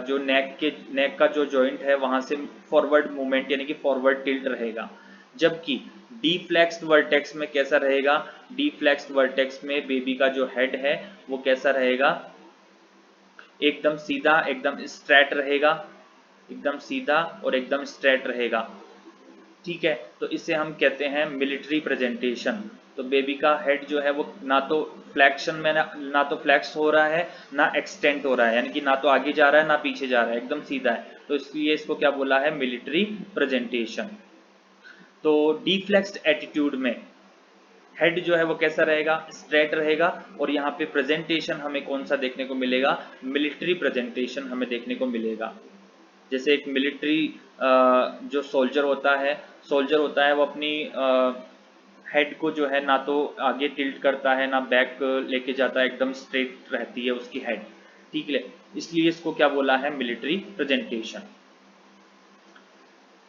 जो नेक का जो जॉइंट है वहां से फॉरवर्ड मूवमेंट यानी कि फॉरवर्ड टिल्ट रहेगा। जबकि डीफ्लेक्स्ड वर्टेक्स में कैसा रहेगा, डीफ्लेक्स्ड वर्टेक्स में बेबी का जो हेड है वो कैसा रहेगा, एकदम सीधा, एकदम स्ट्रेट रहेगा, एकदम सीधा और एकदम स्ट्रेट रहेगा। ठीक है, तो इसे हम कहते हैं मिलिट्री प्रेजेंटेशन। तो बेबी का हेड जो है वो ना तो फ्लैक्शन में ना तो फ्लैक्स हो रहा है ना एक्सटेंड हो रहा है, यानी कि ना तो आगे जा रहा है ना पीछे जा रहा है, एकदम सीधा है। तो इसलिए इसको क्या बोला है, मिलिट्री प्रेजेंटेशन। तो डीफ्लेक्स्ड एटीट्यूड में हेड जो है वो कैसा रहेगा, स्ट्रेट रहेगा। और यहाँ पे प्रेजेंटेशन हमें कौन सा देखने को मिलेगा, मिलिट्री प्रेजेंटेशन हमें देखने को मिलेगा। जैसे एक मिलिट्री जो सोल्जर होता है वो अपनी हेड को जो है ना तो आगे टिल्ट करता है ना बैक लेके जाता है, एकदम स्ट्रेट रहती है उसकी हेड। ठीक है, इसलिए इसको क्या बोला है, मिलिट्री प्रेजेंटेशन।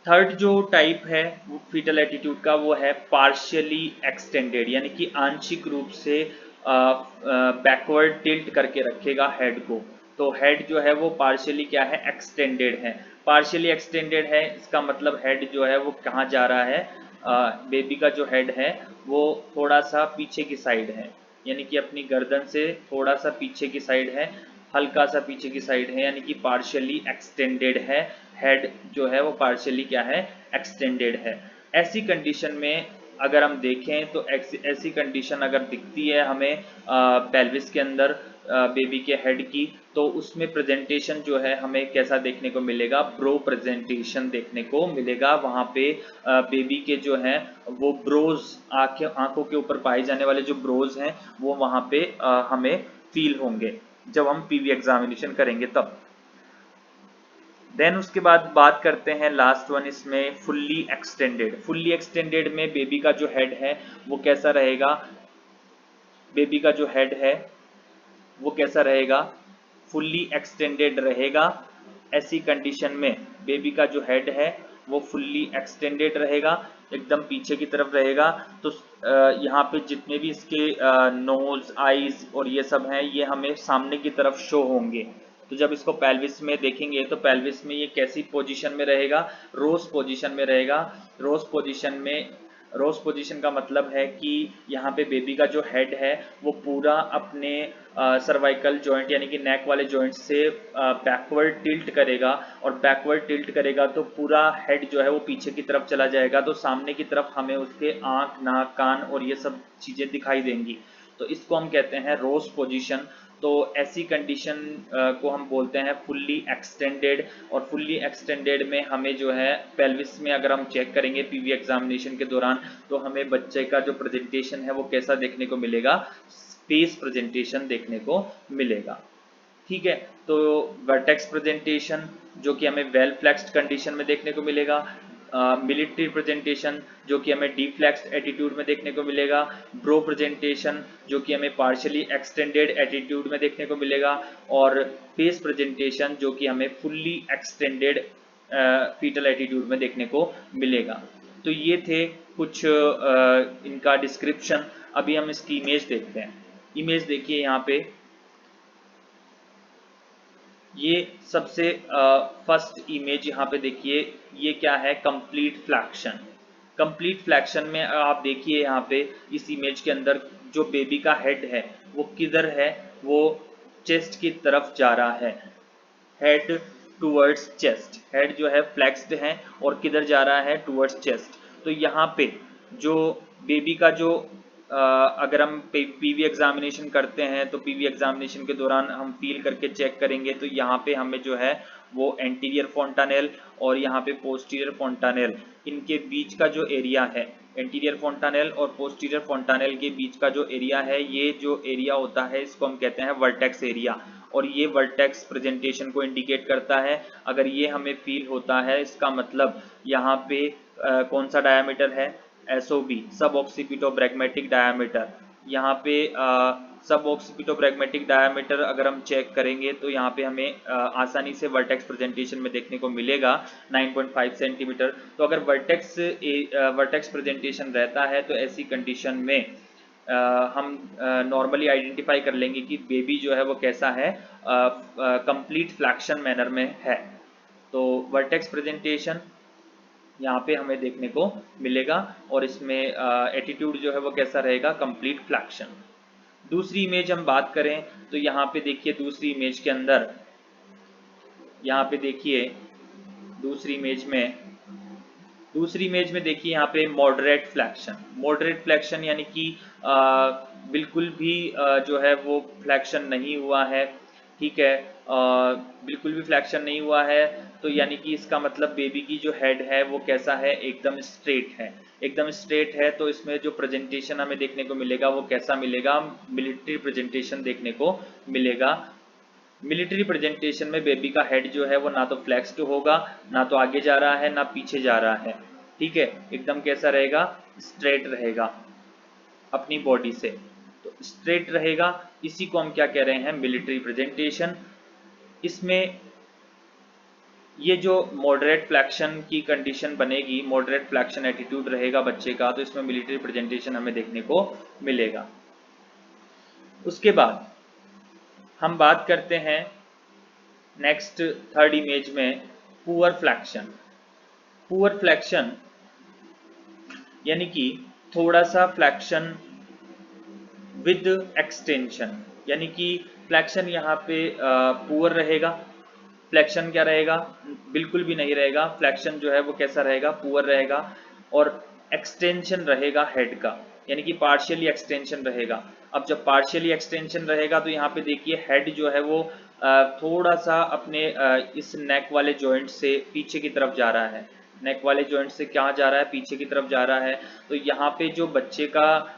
थर्ड जो टाइप है फीटल एटीट्यूड का वो है पार्शियली एक्सटेंडेड, यानी कि आंशिक रूप से बैकवर्ड टिल्ट करके रखेगा हेड को। तो हेड जो है वो पार्शियली क्या है, एक्सटेंडेड है। पार्शियली एक्सटेंडेड है इसका मतलब हेड जो है वो कहाँ जा रहा है, बेबी का जो हेड है वो थोड़ा सा पीछे की साइड है, यानी कि अपनी गर्दन से थोड़ा सा पीछे की साइड है, हल्का सा पीछे की साइड है, यानी कि पार्शियली एक्सटेंडेड है। हेड जो है वो पार्शियली क्या है, एक्सटेंडेड है। ऐसी कंडीशन में अगर हम देखें तो ऐसी कंडीशन अगर दिखती है हमें पेल्विस के अंदर बेबी के हेड की, तो उसमें प्रेजेंटेशन जो है हमें कैसा देखने को मिलेगा, ब्रो प्रेजेंटेशन देखने को मिलेगा। वहाँ पे बेबी के जो हैं वो ब्रोज, आंखों के ऊपर पाए जाने वाले जो ब्रोज हैं वो वहाँ पे हमें फील होंगे जब हम पीवी एग्जामिनेशन करेंगे तब। देन उसके बाद बात करते हैं लास्ट वन इसमें, फुल्ली एक्सटेंडेड। फुल्ली एक्सटेंडेड में बेबी का जो हेड है वो कैसा रहेगा, बेबी का जो हेड है वो कैसा रहेगा, फुल्ली एक्सटेंडेड रहेगा। ऐसी कंडीशन में बेबी का जो हेड है वो फुल्ली एक्सटेंडेड रहेगा, एकदम पीछे की तरफ रहेगा। तो यहाँ पे जितने भी इसके नोज, आईज और ये सब हैं ये हमें सामने की तरफ शो होंगे। तो जब इसको पेल्विस में देखेंगे तो पेल्विस में ये कैसी पोजीशन में रहेगा, रोज पोजीशन में रहेगा। रोज पोजीशन में, रोज पोजीशन का मतलब है कि यहाँ पे बेबी का जो हेड है वो पूरा अपने सर्वाइकल जॉइंट यानी कि नेक वाले जॉइंट से बैकवर्ड टिल्ट करेगा, और बैकवर्ड टिल्ट करेगा तो पूरा हेड जो है वो पीछे की तरफ चला जाएगा। तो सामने की तरफ हमें उसके आंख, नाक, कान और ये सब चीजें दिखाई देंगी। तो इसको हम कहते हैं रोज पोजीशन। तो ऐसी कंडीशन को हम बोलते हैं फुल्ली एक्सटेंडेड। और फुल्ली एक्सटेंडेड में हमें जो है पेल्विस में अगर हम चेक करेंगे पीवी एग्जामिनेशन के दौरान तो हमें बच्चे का जो प्रेजेंटेशन है वो कैसा देखने को मिलेगा, स्पेस प्रेजेंटेशन देखने को मिलेगा। ठीक है, तो वर्टेक्स प्रेजेंटेशन जो कि हमें वेल फ्लेक्स्ड कंडीशन में देखने को मिलेगा, मिलिट्री प्रेजेंटेशन जो कि हमें डीफ्लेक्स्ड एटीट्यूड में देखने को मिलेगा, ब्रो प्रेजेंटेशन जो कि हमें पार्शियली एक्सटेंडेड एटीट्यूड में देखने को मिलेगा, और फेस प्रेजेंटेशन जो कि हमें फुल्ली एक्सटेंडेड फीटल एटीट्यूड में देखने को मिलेगा। तो ये थे कुछ इनका डिस्क्रिप्शन। अभी हम इसकी इमेज देखते हैं। इमेज देखिए यहाँ पे, ये सबसे फर्स्ट इमेज यहाँ पे देखिए, ये क्या है, कंप्लीट फ्लैक्शन। कंप्लीट फ्लैक्शन में आप देखिए यहाँ पे इस इमेज के अंदर जो बेबी का हेड है वो किधर है, वो चेस्ट की तरफ जा रहा है, हेड टूवर्ड्स चेस्ट। हेड जो है फ्लैक्स्ड है और किधर जा रहा है, टूवर्ड्स चेस्ट। तो यहाँ पे जो बेबी का जो अगर हम पीवी एग्जामिनेशन करते हैं तो पीवी एग्जामिनेशन के दौरान हम फील करके चेक करेंगे तो यहाँ पे हमें जो है वो एंटीरियर फोंटानेल और यहाँ पे पोस्टीरियर फोंटानेल, इनके बीच का जो एरिया है, एंटीरियर फोंटानेल और पोस्टीरियर फोंटानेल के बीच का जो एरिया है, ये जो एरिया होता है इसको हम कहते हैं वर्टेक्स एरिया, और ये वर्टेक्स प्रेजेंटेशन को इंडिकेट करता है। अगर ये हमें फील होता है, इसका मतलब यहाँ पे कौन सा डायामीटर है, SOB, सब ऑक्सीपिटोब्रैगमेटिक डायामीटर। यहाँ पे सब ऑक्सीपिटोब्रैगमेटिक डायामीटर अगर हम चेक करेंगे तो यहाँ पे हमें आसानी से वर्टेक्स प्रेजेंटेशन में देखने को मिलेगा 9.5 सेंटीमीटर। तो अगर वर्टेक्स प्रेजेंटेशन रहता है तो ऐसी कंडीशन में हम नॉर्मली आइडेंटिफाई कर लेंगे कि बेबी जो है वो कैसा है, कंप्लीट फ्लैक्शन मैनर में है। तो वर्टेक्स प्रेजेंटेशन यहाँ पे हमें देखने को मिलेगा और इसमें एटीट्यूड जो है वो कैसा रहेगा, कंप्लीट फ्लैक्शन। दूसरी इमेज हम बात करें तो यहाँ पे देखिए दूसरी इमेज के अंदर, यहाँ पे देखिए दूसरी इमेज में देखिए यहाँ पे मॉडरेट फ्लैक्शन यानी कि बिल्कुल भी जो है वो फ्लैक्शन नहीं हुआ है, ठीक है, बिल्कुल भी फ्लैक्शन नहीं हुआ है। तो यानी कि इसका मतलब बेबी की जो हेड है वो कैसा है, एकदम स्ट्रेट है। तो इसमें जो प्रेजेंटेशन हमें देखने को मिलेगा वो कैसा मिलेगा, मिलिट्री प्रेजेंटेशन देखने को मिलेगा। मिलिट्री प्रेजेंटेशन में बेबी का हेड जो है वो ना तो फ्लेक्स्ड होगा, ना तो आगे जा रहा है, ना पीछे जा रहा है, ठीक है, एकदम कैसा रहेगा, स्ट्रेट रहेगा अपनी बॉडी से, तो स्ट्रेट रहेगा। इसी को हम क्या कह रहे हैं, मिलिट्री प्रेजेंटेशन। इसमें ये जो मॉडरेट फ्लैक्शन की कंडीशन बनेगी, मॉडरेट फ्लैक्शन एटीट्यूड रहेगा बच्चे का, तो इसमें मिलिट्री प्रेजेंटेशन हमें देखने को मिलेगा। उसके बाद हम बात करते हैं नेक्स्ट थर्ड इमेज में पुअर फ्लैक्शन यानी कि थोड़ा सा फ्लैक्शन विद एक्सटेंशन, यानी कि फ्लैक्शन यहाँ पे पुअर रहेगा, फ्लैक्शन क्या रहेगा, बिल्कुल भी नहीं रहेगा, फ्लैक्शन जो है वो कैसा रहेगा, पुअर रहेगा, और एक्सटेंशन रहेगा हेड का, यानी कि पार्शियली एक्सटेंशन रहेगा। अब जब पार्शियली एक्सटेंशन रहेगा तो यहाँ पे देखिए हेड जो है वो थोड़ा सा अपने इस नेक वाले जॉइंट से पीछे की तरफ जा रहा है, नेक वाले जॉइंट से क्या जा रहा है, पीछे की तरफ जा रहा है। तो यहाँ पे जो बच्चे का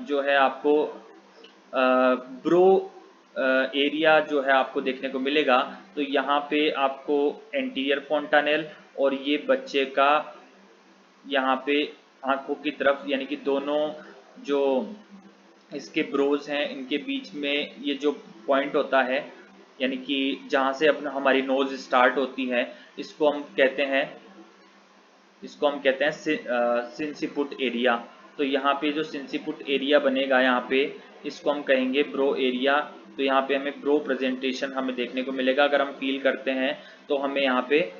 जो है आपको ब्रो एरिया जो है आपको देखने को मिलेगा, तो यहाँ पे आपको एंटीरियर फोंटानेल और ये बच्चे का यहाँ पे आंखों की तरफ, यानी कि दोनों जो इसके ब्रोज हैं इनके बीच में ये जो पॉइंट होता है, यानी कि जहाँ से अपना हमारी नोज स्टार्ट होती है, इसको हम कहते हैं सिंसिपुट एरिया। तो यहाँ पे जो सिंसिपुट एरिया बनेगा यहाँ पे, इसको हम कहेंगे ब्रो एरिया। तो यहाँ पे हमें ब्रो प्रेजेंटेशन हमें देखने को मिलेगा। अगर हम फील करते हैं तो हमें यहाँ पे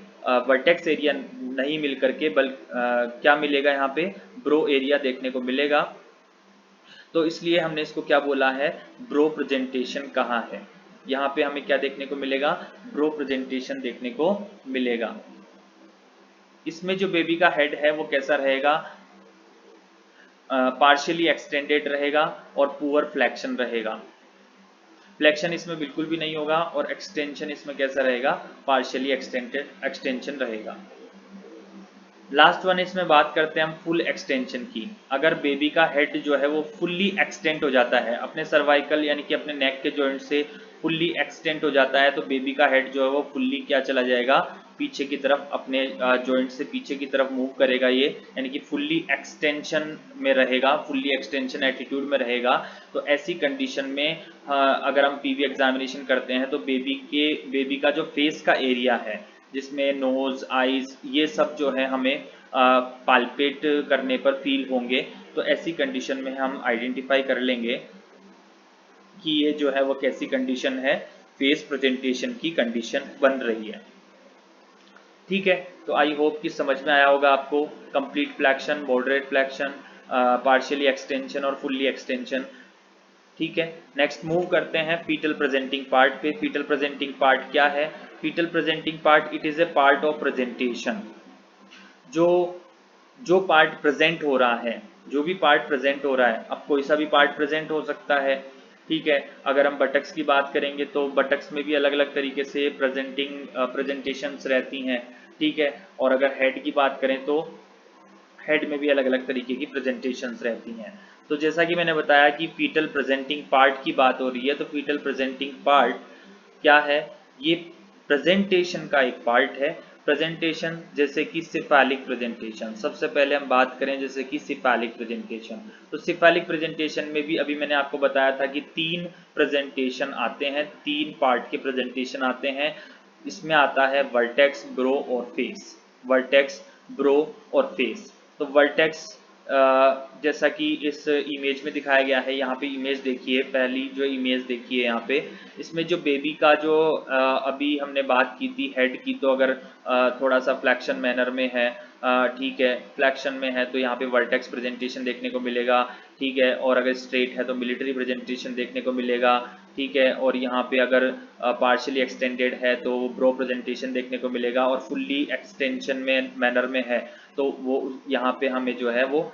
वर्टेक्स एरिया नहीं मिल करके क्या मिलेगा, यहाँ पे ब्रो एरिया देखने को मिलेगा। तो इसलिए हमने इसको क्या बोला है, ब्रो प्रेजेंटेशन कहा है। यहाँ पे हमें क्या देखने को मिलेगा, ब्रो प्रेजेंटेशन देखने को मिलेगा। इसमें जो बेबी का हेड है वो कैसा रहेगा, पार्शियली एक्सटेंडेड रहेगा और पुअर फ्लैक्शन रहेगा। फ्लैक्शन इसमें बिल्कुल भी नहीं होगा और एक्सटेंशन इसमें कैसा रहेगा, पार्शियली एक्सटेंशन रहेगा। लास्ट वन इसमें बात करते हैं हम फुल एक्सटेंशन की। अगर बेबी का हेड जो है वो फुल्ली एक्सटेंड हो जाता है, अपने सर्वाइकल यानी कि अपने नेक के जॉइंट से फुल्ली एक्सटेंड हो जाता है, तो बेबी का हेड जो है वो फुल्ली क्या चला जाएगा, पीछे की तरफ, अपने जॉइंट से पीछे की तरफ मूव करेगा ये, यानी कि फुल्ली एक्सटेंशन में रहेगा, फुल्ली एक्सटेंशन एटीट्यूड में रहेगा। तो ऐसी कंडीशन में अगर हम पीवी एग्जामिनेशन करते हैं तो बेबी का जो फेस का एरिया है, जिसमें नोज, आईज, ये सब जो है हमें पाल्पेट करने पर फील होंगे। तो ऐसी कंडीशन में हम आइडेंटिफाई कर लेंगे कि ये जो है वो कैसी कंडीशन है, फेस प्रेजेंटेशन की कंडीशन बन रही है। ठीक है, तो आई होप कि समझ में आया होगा आपको complete flexion, moderate flexion, partially extension और फुल्ली एक्सटेंशन। ठीक है, नेक्स्ट मूव करते हैं फीटल प्रेजेंटिंग पार्ट पे। फीटल प्रेजेंटिंग पार्ट क्या है, fetal presenting part, it is a part of presentation. जो पार्ट प्रेजेंट हो रहा है जो भी पार्ट प्रेजेंट हो रहा है, अब कोई सा भी पार्ट प्रेजेंट हो सकता है, ठीक है। अगर हम बटक्स की बात करेंगे तो बटक्स में भी अलग अलग तरीके से प्रेजेंटेशंस रहती हैं, ठीक है। और अगर हेड की बात करें तो हेड में भी अलग अलग तरीके की प्रेजेंटेशंस रहती हैं। तो जैसा कि मैंने बताया कि फीटल प्रेजेंटिंग पार्ट की बात हो रही है, तो फीटल प्रेजेंटिंग पार्ट क्या है, ये प्रेजेंटेशन का एक पार्ट है। प्रेजेंटेशन जैसे कि सिफेलिक प्रेजेंटेशन, सबसे पहले हम बात करें जैसे कि सिफेलिक प्रेजेंटेशन, तो सिफेलिक प्रेजेंटेशन में भी अभी मैंने आपको बताया था कि 3 प्रेजेंटेशन आते हैं, 3 पार्ट के प्रेजेंटेशन आते हैं। इसमें आता है वर्टेक्स, ब्रो और फेस। वर्टेक्स, ब्रो और फेस। तो वर्टेक्स जैसा कि इस इमेज में दिखाया गया है, यहाँ पे इमेज देखिए, पहली जो इमेज देखिए यहाँ पे, इसमें जो बेबी का जो अभी हमने बात की थी हेड की, तो अगर थोड़ा सा फ्लैक्शन मैनर में है, ठीक है, फ्लैक्शन में है तो यहाँ पे वर्टेक्स प्रेजेंटेशन देखने को मिलेगा, ठीक है। और अगर स्ट्रेट है तो मिलिट्री प्रेजेंटेशन देखने को मिलेगा, ठीक है। और यहाँ पे अगर पार्शियली एक्सटेंडेड है तो ब्रो प्रेजेंटेशन देखने को मिलेगा, और फुल्ली एक्सटेंशन में मैनर में है तो वो यहाँ पे हमें जो है वो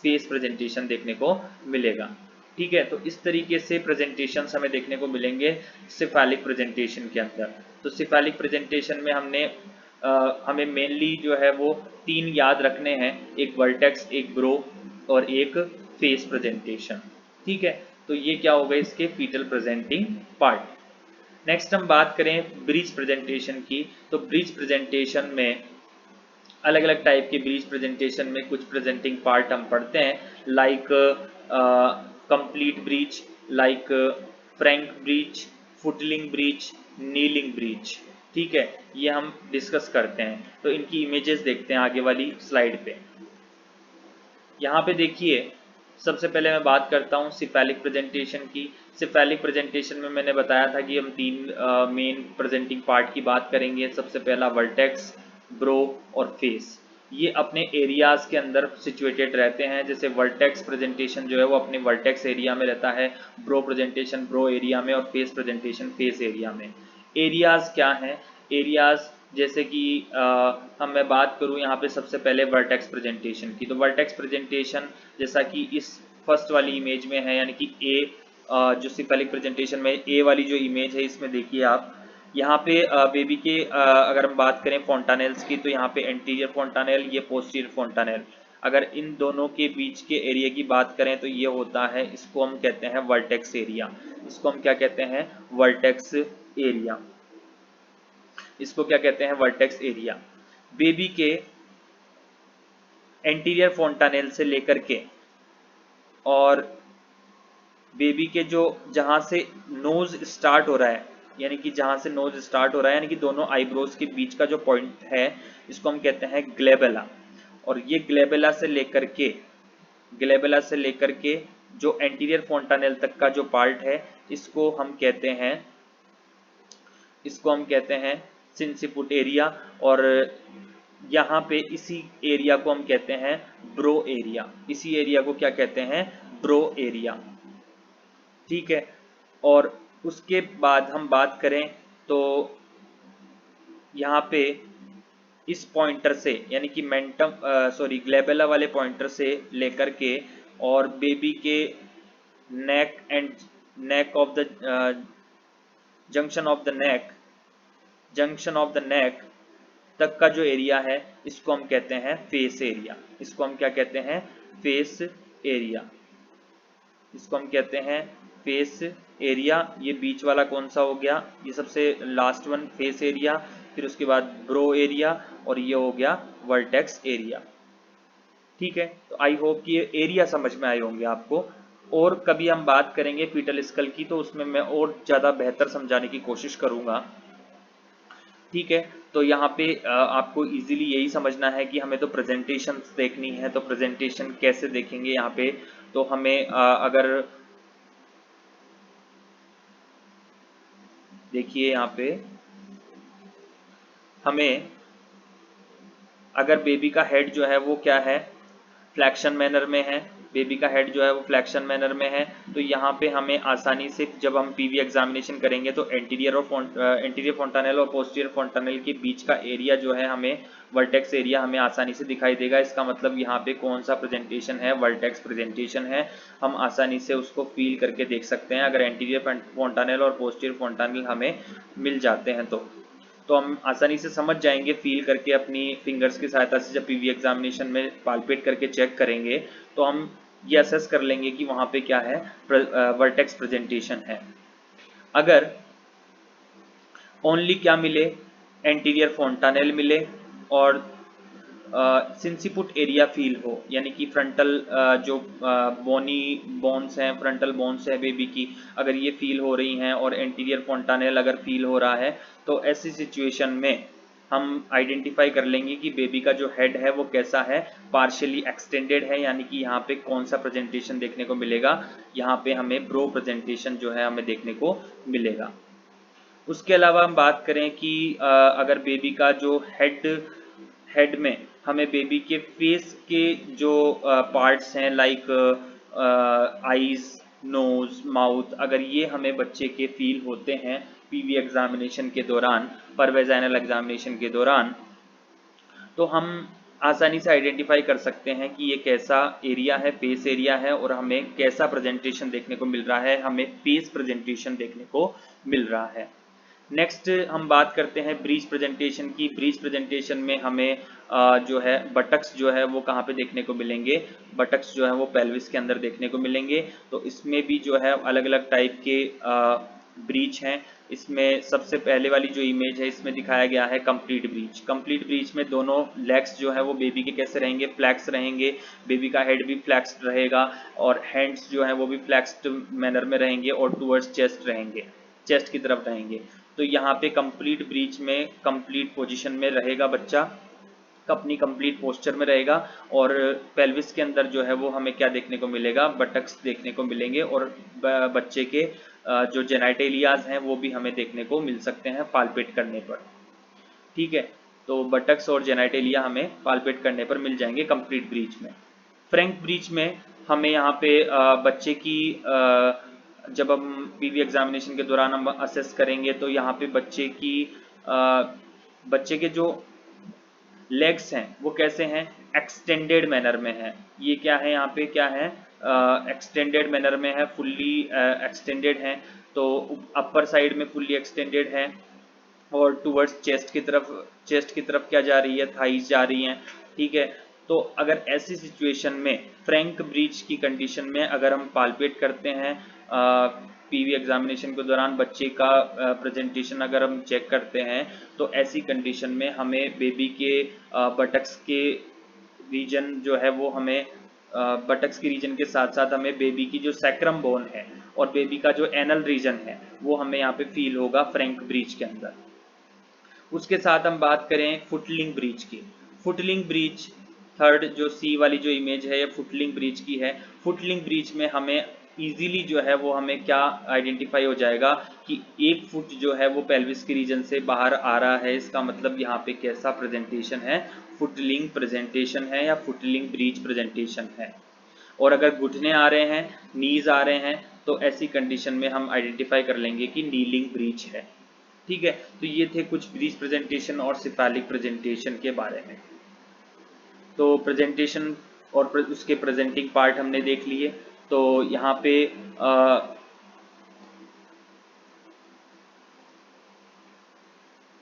फेस प्रेजेंटेशन देखने को मिलेगा, ठीक है। तो इस तरीके से प्रेजेंटेशन हमें देखने को मिलेंगे सिफेलिक प्रेजेंटेशन के अंदर। तो सिफेलिक प्रेजेंटेशन में हमें मेनली जो है वो 3 याद रखने हैं, एक वर्टेक्स, एक ब्रो और एक फेस प्रेजेंटेशन, ठीक है। तो ये क्या हो गए इसके फीटल प्रेजेंटिंग पार्ट। नेक्स्ट हम बात करें ब्रीच प्रेजेंटेशन की, तो ब्रीच प्रेजेंटेशन में अलग अलग टाइप के ब्रीच प्रेजेंटेशन में कुछ प्रेजेंटिंग पार्ट हम पढ़ते हैं, like complete breach, like frank breech, footling breach, kneeling breach, ठीक है। ये हम डिस्कस करते हैं। तो इनकी इमेजेस देखते हैं आगे वाली स्लाइड पे। यहाँ पे देखिए, सबसे पहले मैं बात करता हूँ सिफेलिक प्रेजेंटेशन की। सिफेलिक प्रेजेंटेशन में मैंने बताया था कि हम 3 मेन प्रेजेंटिंग पार्ट की बात करेंगे। सबसे पहला वर्टेक्स, ब्रो और फेस। ये अपने एरियाज के अंदर सिचुएटेड रहते हैं। जैसे वर्टेक्स प्रेजेंटेशन जो है वो अपने वर्टेक्स एरिया में रहता है, ब्रो प्रेजेंटेशन ब्रो एरिया में, और फेस प्रेजेंटेशन फेस एरिया में। एरियाज क्या हैं? एरियाज जैसे कि मैं बात करूं यहाँ पे सबसे पहले वर्टेक्स प्रेजेंटेशन की, तो वर्टेक्स प्रेजेंटेशन जैसा कि इस फर्स्ट वाली इमेज में है, यानी कि ए, जो सिफेलिक प्रेजेंटेशन में ए वाली जो इमेज है, इसमें देखिए आप यहाँ पे बेबी के अगर हम बात करें फोंटानेल्स की, तो यहाँ पे एंटीरियर फोंटानेल, ये पोस्टीरियर फोंटानेल। अगर इन दोनों के बीच के एरिया की बात करें तो ये होता है, इसको हम कहते हैं वर्टेक्स एरिया। इसको हम क्या कहते हैं? Vertex area. इसको क्या कहते हैं? Vertex area. बेबी के एंटीरियर फोंटानेल से लेकर के और बेबी के जो जहां से नोज स्टार्ट हो रहा है, यानी कि जहां से नोज स्टार्ट हो रहा है, यानी कि दोनों आईब्रोज के बीच का जो पॉइंट है, इसको हम कहते हैं ग्लेबेला। और ये ग्लेबेला से लेकर के जो एंटीरियर फोंटानेल तक का जो पार्ट है, इसको हम कहते हैं सिंसिपुट एरिया। और यहाँ पे इसी एरिया को हम कहते हैं ब्रो एरिया। इसी एरिया को क्या कहते हैं? ब्रो एरिया, ठीक है। और उसके बाद हम बात करें तो यहाँ पे इस पॉइंटर से, यानी कि ग्लेबेला वाले पॉइंटर से लेकर के और बेबी के neck of the junction of the neck तक का जो एरिया है, इसको हम कहते हैं फेस एरिया। इसको हम क्या कहते हैं? Face area. इसको हम कहते हैं फेस एरिया। ये बीच वाला कौन सा हो गया? ये सबसे लास्ट वन फेस एरिया, फिर उसके बाद ब्रो एरिया, और ये हो गया वर्टेक्स एरिया, ठीक है। तो आई होप कि ये एरिया समझ में आए होंगे आपको। और कभी हम बात करेंगे फीटल स्कल की, तो उसमें मैं और ज़्यादा बेहतर समझाने की कोशिश करूँगा, ठीक है। तो यहाँ पे आपको इजीली यही समझना है कि हमें तो प्रेजेंटेशन देखनी है, तो प्रेजेंटेशन कैसे देखेंगे यहाँ पे? तो हमें अगर देखिए यहाँ पे हमें अगर बेबी का हेड जो है वो क्या है? फ्लैक्शन मैनर में है, बेबी का हेड जो है वो फ्लैक्शन मैनर में है, तो यहाँ पे हमें आसानी से जब हम पीवी एग्जामिनेशन करेंगे तो एंटीरियर फोंटानेल और पोस्टीरियर फोंटानेल के बीच का एरिया जो है हमें वर्टेक्स एरिया हमें आसानी से दिखाई देगा। इसका मतलब यहाँ पे कौन सा प्रेजेंटेशन है, वर्टेक्स प्रेजेंटेशन है, हम आसानी से उसको फील करके देख सकते हैं अगर एंटीरियर फोंटानेल और पोस्टीरियर फोंटानेल हमें मिल जाते हैं तो हम आसानी से समझ जाएंगे फील करके अपनी फिंगर्स की सहायता से। जब पीवी एग्जामिनेशन में पाल्पेट करके चेक करेंगे तो हम ये असेस कर लेंगे कि वहाँ पे क्या है, वर्टेक्स प्रेजेंटेशन है। अगर ओनली क्या मिले, एंटीरियर फोंटानेल मिले और सिंसिपुट एरिया फील हो, यानी कि फ्रंटल जो बोनी बोन्स हैं, फ्रंटल बोन्स है बेबी की, अगर ये फील हो रही हैं और एंटीरियर फोंटानेल अगर फील हो रहा है, तो ऐसी सिचुएशन में हम आइडेंटिफाई कर लेंगे कि बेबी का जो हेड है वो कैसा है, पार्शियली एक्सटेंडेड है, यानी कि यहाँ पे कौन सा प्रेजेंटेशन देखने को मिलेगा, यहाँ पे हमें ब्रो प्रेजेंटेशन जो है हमें देखने को मिलेगा। उसके अलावा हम बात करें कि अगर बेबी का जो हेड में हमें बेबी के फेस के जो पार्ट्स हैं लाइक आईज, नोज, माउथ, अगर ये हमें बच्चे के फील होते हैं पीवी एग्जामिनेशन के दौरान, पर वेजाइनल एग्जामिनेशन के दौरान, तो हम आसानी से आइडेंटिफाई कर सकते हैं कि ये कैसा एरिया है, फेस एरिया है, और हमें कैसा प्रेजेंटेशन देखने को मिल रहा है, हमें फेस प्रेजेंटेशन देखने को मिल रहा है। नेक्स्ट हम बात करते हैं ब्रीच प्रेजेंटेशन की। ब्रीच प्रेजेंटेशन में हमें जो है बटक्स जो है वो कहाँ पे देखने को मिलेंगे, बटक्स जो है वो पेल्विस के अंदर देखने को मिलेंगे। तो इसमें भी जो है अलग अलग टाइप के ब्रीच हैं। इसमें सबसे पहले वाली जो इमेज है इसमें दिखाया गया है कंप्लीट ब्रीच। कंप्लीट ब्रीच में दोनों लेग्स जो है वो बेबी के कैसे रहेंगे, फ्लैक्स रहेंगे, बेबी का हेड भी फ्लैक्स्ड रहेगा और हैंड्स जो है वो भी फ्लैक्स्ड मैनर में रहेंगे और टूवर्ड्स चेस्ट रहेंगे, चेस्ट की तरफ रहेंगे। तो यहाँ पे कंप्लीट ब्रीच में कंप्लीट पोजीशन में रहेगा बच्चा, अपनी कंप्लीट पोस्चर में रहेगा, और पेल्विस के अंदर जो है वो हमें क्या देखने को मिलेगा, बटक्स देखने को मिलेंगे, और बच्चे के जो जेनाइटेलियाज हैं वो भी हमें देखने को मिल सकते हैं पाल्पेट करने पर। ठीक है, तो बटक्स और जेनाइटेलिया हमें पाल्पेट करने पर मिल जाएंगे कंप्लीट ब्रीच में। फ्रैंक ब्रीच में हमें यहाँ पे बच्चे की जब हम पीवी एग्जामिनेशन के दौरान हम असेस करेंगे तो यहाँ पे बच्चे के जो लेग्स हैं वो कैसे हैं, एक्सटेंडेड मैनर में है। ये क्या है, यहाँ पे क्या है, एक्सटेंडेड मैनर में है, फुल्ली एक्सटेंडेड है। तो अपर साइड में फुल्ली एक्सटेंडेड है और टुवर्ड्स चेस्ट की तरफ क्या जा रही है, थाइज जा रही हैं। ठीक है, तो अगर ऐसी सिचुएशन में फ्रैंक ब्रीच की कंडीशन में अगर हम पाल्पेट करते हैं पीवी एग्जामिनेशन के दौरान बच्चे का प्रेजेंटेशन अगर हम चेक करते हैं, तो ऐसी कंडीशन में हमें बेबी के बटक्स के रीजन जो है वो हमें बटक्स के रीजन के साथ साथ हमें बेबी की जो सैक्रम बोन है और बेबी का जो एनल रीजन है वो हमें यहाँ पे फील होगा फ्रैंक ब्रीच के अंदर। उसके साथ हम बात करें फुटलिंग ब्रीच की। फुटलिंग ब्रीच थर्ड जो सी वाली जो इमेज है ये फुटलिंग ब्रीच की है। फुटलिंग ब्रीच में हमें इजीली जो है वो हमें क्या आइडेंटिफाई हो जाएगा कि एक फुट जो है वो पेल्विस के रीजन से बाहर आ रहा है। इसका मतलब यहाँ पे कैसा प्रेजेंटेशन है, फुटलिंग प्रेजेंटेशन है या फुटलिंग ब्रीच प्रेजेंटेशन है। और अगर घुटने आ रहे हैं, नीज आ रहे हैं, तो ऐसी कंडीशन में हम आइडेंटिफाई कर लेंगे कि नीलिंग ब्रीच है। ठीक है, तो ये थे कुछ ब्रीच प्रेजेंटेशन और सिफेलिक प्रेजेंटेशन के बारे में। तो प्रेजेंटेशन और उसके प्रेजेंटिंग पार्ट हमने देख लिए। तो यहाँ पे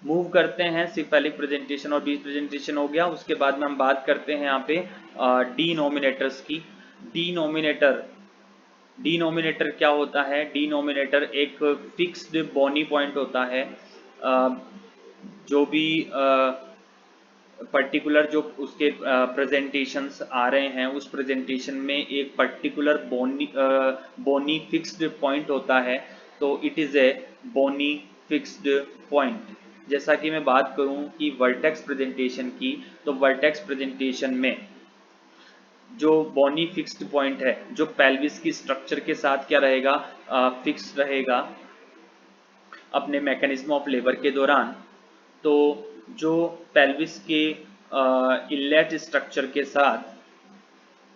मूव करते हैं, सिफेलिक प्रेजेंटेशन और ब्रीच प्रेजेंटेशन हो गया। उसके बाद में हम बात करते हैं यहाँ पे डिनोमिनेटर्स की। डिनोमिनेटर क्या होता है, डिनोमिनेटर एक फिक्स्ड बोनी पॉइंट होता है। जो भी पर्टिकुलर जो उसके प्रेजेंटेशंस आ रहे हैं उस प्रेजेंटेशन में एक पर्टिकुलर बोनी फिक्स्ड पॉइंट होता है, तो it is a bony fixed point. जैसा कि मैं बात करूं कि वर्टेक्स प्रेजेंटेशन की, तो वर्टेक्स प्रेजेंटेशन में जो बोनी फिक्स्ड पॉइंट है जो पेल्विस की स्ट्रक्चर के साथ क्या रहेगा, फिक्स रहेगा अपने मैकेनिज्म ऑफ लेबर के दौरान। तो जो पेल्विस के इनलेट स्ट्रक्चर के साथ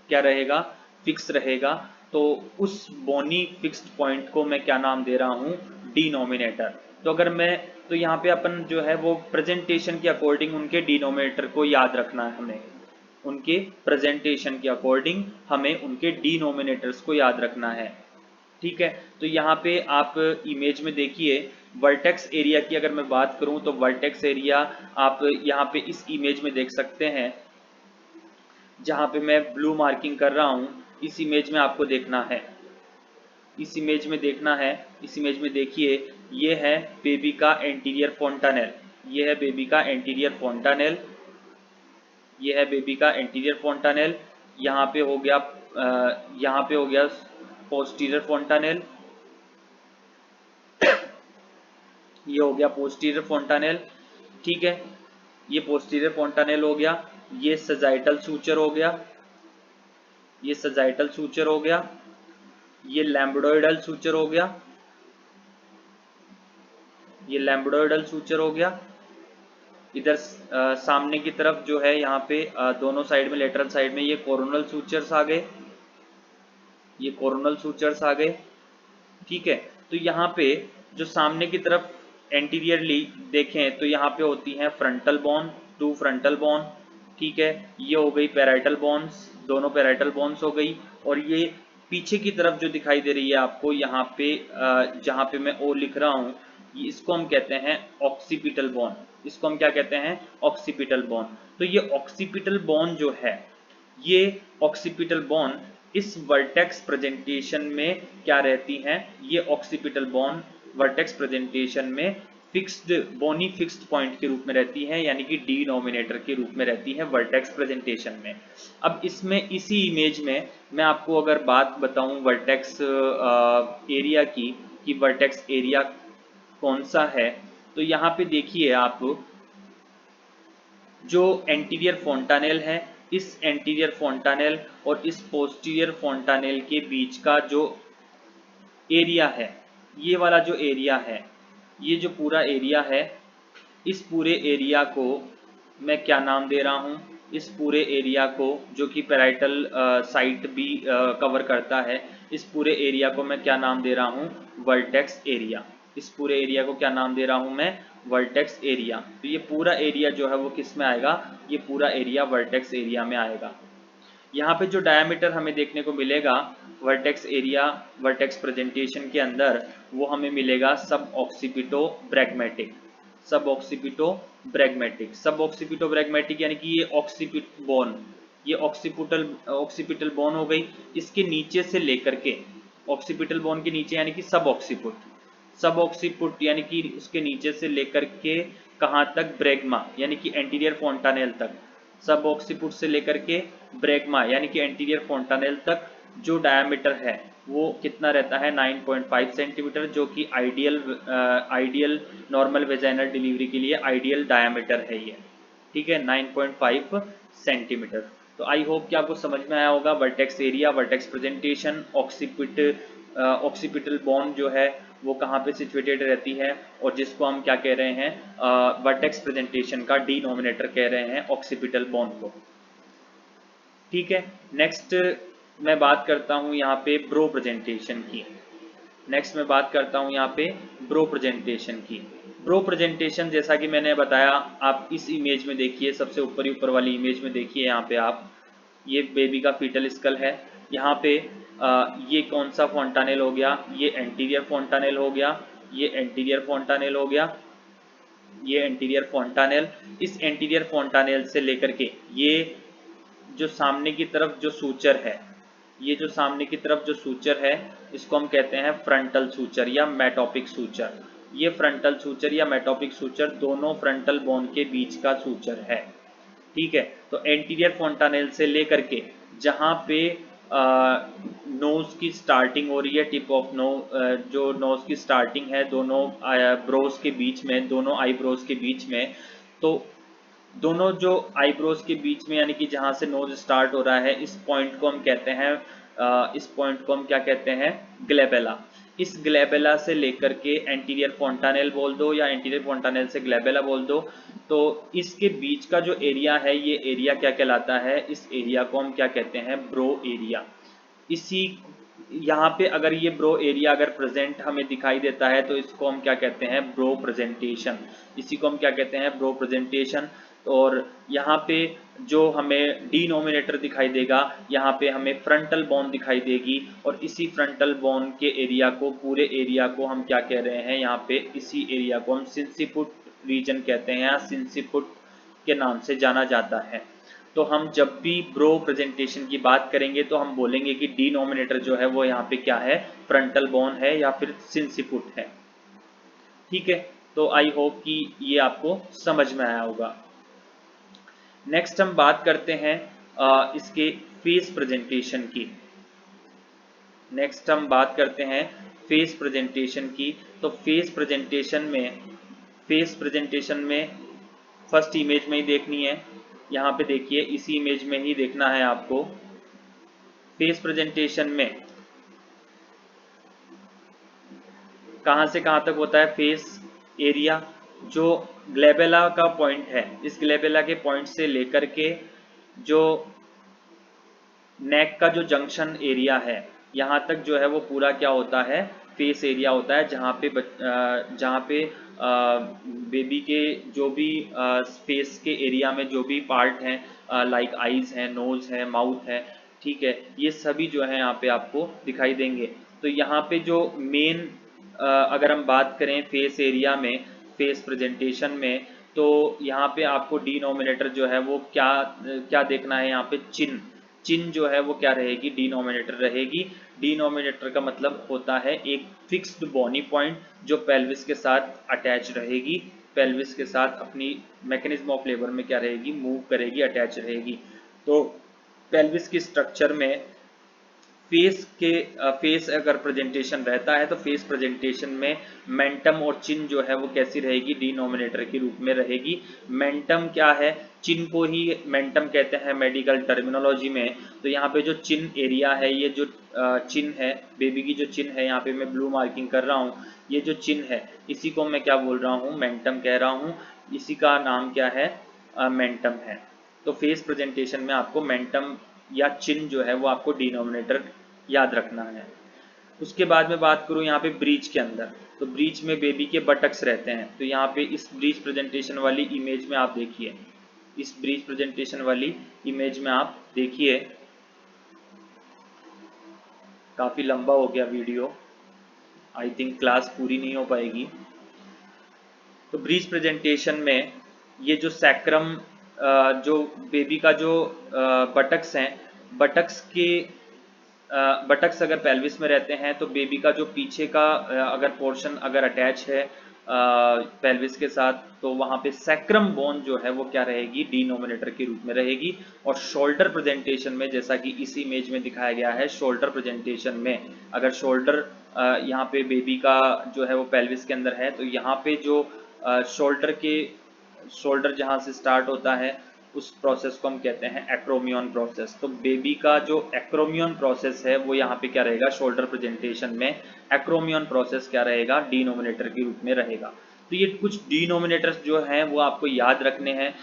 क्या रहेगा, फिक्स रहेगा, तो उस बोनी फिक्स्ड पॉइंट को मैं क्या नाम दे रहा हूँ, डिनोमिनेटर। तो अगर मैं, तो यहाँ पे अपन जो है वो प्रेजेंटेशन के अकॉर्डिंग उनके डिनोमिनेटर को याद रखना है हमें, उनके प्रेजेंटेशन के अकॉर्डिंग हमें उनके डिनोमिनेटर्स को याद रखना है। ठीक है, तो यहाँ पे आप इमेज में देखिए वर्टेक्स एरिया की अगर मैं बात करूँ तो वर्टेक्स एरिया आप यहाँ पे इस इमेज में देख सकते हैं, जहाँ पे मैं ब्लू मार्किंग कर रहा हूँ, इस इमेज में आपको देखना है, इस इमेज में देखना है, इस इमेज में देखिए ये है बेबी का एंटीरियर फोंटानेल, ये है बेबी का एंटीरियर फोंटानेल, ये है बेबी का एंटीरियर फोंटानेल। यहाँ पे हो गया यहाँ पे हो गया पोस्टीरियर फोंटानेल, ये हो गया पोस्टीरियर फोंटानेल। ठीक है, ये पोस्टीरियर फोंटानेल हो गया, ये सजाइटल सूचर हो गया, ये सजाइटल सूचर हो गया, ये लैम्बडोइडल सूचर हो गया, ये लैम्बडोइडल सूचर हो गया। इधर सामने की तरफ जो है यहाँ पे दोनों साइड में, लेटरल साइड में ये कोरोनल सूचर्स आ गए, ये कोरोनल सूचर्स आ गए। ठीक है, तो यहाँ पे जो सामने की तरफ एंटीरियरली देखें तो यहाँ पे होती हैं फ्रंटल बोन, 2 फ्रंटल बोन। ठीक है, ये हो गई पैराइटल बोन्स, दोनों पैराइटल बोन्स हो गई। और ये पीछे की तरफ जो दिखाई दे रही है आपको यहाँ पे जहाँ पे मैं ओ लिख रहा हूँ, इसको हम कहते हैं ऑक्सीपिटल बोन, इसको हम क्या कहते हैं, ऑक्सीपिटल बोन। तो ये ऑक्सीपिटल बोन जो है, ये ऑक्सीपिटल बोन इस वर्टेक्स प्रेजेंटेशन में क्या रहती हैं, ये ऑक्सीपिटल बोन वर्टेक्स प्रेजेंटेशन में फिक्स्ड बोनी फिक्स्ड पॉइंट के रूप में रहती है, यानी कि डिनोमिनेटर के रूप में रहती है वर्टेक्स प्रेजेंटेशन में। अब इसमें इसी इमेज में मैं आपको अगर बात बताऊं वर्टेक्स एरिया की, कि वर्टेक्स एरिया कौन सा है, तो यहाँ पे देखिए आप, जो एंटीरियर फोंटानेल है, इस एंटीरियर फोंटानेल और इस पोस्टीरियर फोंटानेल के बीच का जो एरिया है, ये वाला जो एरिया है, ये जो पूरा एरिया है, इस पूरे एरिया को मैं क्या नाम दे रहा हूँ, इस पूरे एरिया को जो कि पैराइटल साइट भी कवर करता है, इस पूरे एरिया को मैं क्या नाम दे रहा हूँ, वर्टेक्स एरिया। इस पूरे एरिया को क्या नाम दे रहा हूँ मैं, वर्टेक्स एरिया। तो ये पूरा एरिया जो है वो किस में आएगा, ये पूरा एरिया वर्टेक्स एरिया में आएगा। यहाँ पे जो डायमीटर हमें देखने को मिलेगा वर्टेक्स एरिया, वर्टेक्स प्रेजेंटेशन के अंदर, वो हमें मिलेगा सब ऑक्सीपिटो ब्रैग्मेटिक, सब ऑक्सीपिटो ब्रैग्मेटिक। सब ऑक्सीपिटो ब्रैग्मेटिक यानी कि ये ऑक्सीपिट बोन, ये ऑक्सीपिटल बोन हो गई। इसके नीचे से लेकर के, ऑक्सीपिटल बोन के नीचे यानी कि सब ऑक्सीपुट, सब ऑक्सीपुट यानी कि उसके नीचे से लेकर के कहाँ तक, ब्रैग्मा यानी कि एंटीरियर फोंटानेल तक, सब ऑक्सीपुट से लेकर के ब्रैग्मा यानी कि एंटीरियर फोंटानेल तक जो डायमीटर है वो कितना रहता है, 9.5 सेंटीमीटर, जो कि आइडियल नॉर्मल वेजाइनल डिलीवरी के लिए आइडियल डायमीटर है ये। ठीक है, 9.5 सेंटीमीटर। तो आई होप कि आपको समझ में आया होगा vertex area, vertex presentation, occipital bone जो है वो कहाँ पे सिचुएटेड रहती है, और जिसको हम क्या कह रहे हैं, वर्टेक्स प्रेजेंटेशन का डिनोमिनेटर कह रहे हैं ऑक्सीपिटल बोन को। ठीक है, नेक्स्ट मैं बात करता हूँ यहाँ पे ब्रो प्रेजेंटेशन की। नेक्स्ट मैं बात करता हूँ यहाँ पे ब्रो प्रेजेंटेशन की। ब्रो प्रेजेंटेशन जैसा कि मैंने बताया, आप इस इमेज में देखिए, सबसे ऊपर वाली इमेज में देखिए, यहाँ पे आप, ये बेबी का फीटल स्कल है। यहाँ पे ये कौन सा फोंटानेल हो गया, ये एंटीरियर फोंटानेल हो गया, ये एंटीरियर फोंटानेल हो गया, ये एंटीरियर फोंटानेल। इस एंटीरियर फोंटानेल से लेकर के ये जो सामने की तरफ जो सूचर है, ये जो सामने की तरफ जो सूचर है, इसको हम कहते हैं फ्रंटल सूचर या मेटोपिक सूचर। ये फ्रंटल सूचर या मेटोपिक सूचर दोनों फ्रंटल बोन के बीच का सूचर है। ठीक है, तो एंटीरियर फोंटानेल से लेकर के जहाँ पे नोज की स्टार्टिंग हो रही है, टिप ऑफ जो नोज की स्टार्टिंग है दोनों ब्रोज के बीच में, दोनों आईब्रोज के बीच में, तो दोनों जो आईब्रोज के बीच में यानी कि जहाँ से नोज स्टार्ट हो रहा है, इस पॉइंट को हम कहते हैं, इस पॉइंट को हम क्या कहते हैं, ग्लेबेला। इस ग्लेबेला से लेकर के एंटीरियर फोंटानेल बोल दो या एंटीरियर फोंटानेल से ग्लेबेला बोल दो, तो इसके बीच का जो एरिया है, ये एरिया क्या कहलाता है, इस एरिया को हम क्या कहते हैं, ब्रो एरिया। इसी यहाँ पे अगर ये ब्रो एरिया अगर प्रेजेंट हमें दिखाई देता है तो इसको हम क्या कहते हैं, ब्रो प्रेजेंटेशन। इसी को हम क्या कहते हैं, ब्रो प्रेजेंटेशन। और यहाँ पे जो हमें डिनोमिनेटर दिखाई देगा, यहाँ पे हमें फ्रंटल बोन दिखाई देगी, और इसी फ्रंटल बोन के एरिया को, पूरे एरिया को हम क्या कह रहे हैं, यहाँ पे इसी एरिया को हम सिंसिपुट रीजन कहते हैं, या सिंसिपुट के नाम से जाना जाता है। तो हम जब भी ब्रो प्रेजेंटेशन की बात करेंगे तो हम बोलेंगे कि डिनोमिनेटर जो है वो यहाँ पे क्या है, फ्रंटल बोन है या फिर सिंसिपुट है। ठीक है, तो आई होप कि ये आपको समझ में आया होगा। नेक्स्ट हम बात करते हैं इसके फेस प्रेजेंटेशन की। नेक्स्ट हम बात करते हैं फेस प्रेजेंटेशन की। तो फेस प्रेजेंटेशन में फर्स्ट इमेज में ही देखनी है। यहाँ पे देखिए, इसी इमेज में ही देखना है आपको। फेस प्रेजेंटेशन में कहाँ से कहाँ तक होता है फेस एरिया, जो ग्लेबेला का पॉइंट है, इस ग्लेबेला के पॉइंट से लेकर के जो नेक का जो जंक्शन एरिया है, यहाँ तक जो है वो पूरा क्या होता है, फेस एरिया होता है। जहाँ पे बेबी के जो भी फेस के एरिया में जो भी पार्ट हैं, लाइक आईज है, नोज है, माउथ है, ठीक है, ये सभी जो है यहाँ पे आपको दिखाई देंगे। तो यहाँ पे जो मेन अगर हम बात करें फेस एरिया में, फेस प्रेजेंटेशन में, तो यहाँ पे आपको डिनोमिनेटर जो है वो क्या क्या देखना है, यहाँ पे चिन। चिन जो है वो क्या रहेगी, डिनोमिनेटर रहेगी। डिनोमिनेटर का मतलब होता है एक फिक्स्ड बॉनी पॉइंट जो पेल्विस के साथ अटैच रहेगी, पेल्विस के साथ अपनी मैकेनिज्म ऑफ लेबर में क्या रहेगी, मूव करेगी, अटैच रहेगी। तो पेल्विस की स्ट्रक्चर में फेस अगर प्रेजेंटेशन रहता है तो फेस प्रेजेंटेशन में मेंटम और चिन जो है वो कैसी रहेगी, डिनोमिनेटर के रूप में रहेगी। मेंटम क्या है, चिन को ही मेंटम कहते हैं मेडिकल टर्मिनोलॉजी में। तो यहाँ पे जो चिन एरिया है, ये जो चिन है, बेबी की जो चिन है, यहाँ पे मैं ब्लू मार्किंग कर रहा हूँ, ये जो चिन है इसी को मैं क्या बोल रहा हूँ, मेंटम कह रहा हूँ। इसी का नाम क्या है, मेंटम है। तो फेस प्रेजेंटेशन में आपको मेंटम या चिन जो है वो आपको डिनोमिनेटर याद रखना है। उसके बाद में बात करूँ यहाँ पे ब्रीच के अंदर, तो ब्रीच में बेबी के बटक्स रहते हैं। तो यहाँ पे इस ब्रीच प्रेजेंटेशन वाली इमेज में आप देखिए, इस ब्रीच प्रेजेंटेशन वाली इमेज में आप देखिए, काफ़ी लंबा हो गया वीडियो, आई थिंक क्लास पूरी नहीं हो पाएगी। तो ब्रीच प्रेजेंटेशन में ये जो सैक्रम, जो बेबी का जो बटक्स हैं, बटक्स के बटक्स अगर पेल्विस में रहते हैं तो बेबी का जो पीछे का अगर पोर्शन अगर अटैच है पेल्विस के साथ, तो वहाँ पे सैक्रम बोन जो है वो क्या रहेगी, डिनोमिनेटर के रूप में रहेगी। और शोल्डर प्रेजेंटेशन में, जैसा कि इस इमेज में दिखाया गया है, शोल्डर प्रेजेंटेशन में अगर शोल्डर यहाँ पे बेबी का जो है वो पेल्विस के अंदर है, तो यहाँ पे जो शोल्डर जहाँ से स्टार्ट होता है उस प्रोसेस को हम कहते हैं एक्रोमियन प्रोसेस। तो बेबी का जो एक्रोमियन प्रोसेस है वो यहाँ पे क्या रहेगा, शोल्डर प्रेजेंटेशन में एक्रोमियन प्रोसेस क्या रहेगा, डिनोमिनेटर के रूप में रहेगा। तो ये कुछ डिनोमिनेटर्स जो हैं वो आपको याद रखने हैं,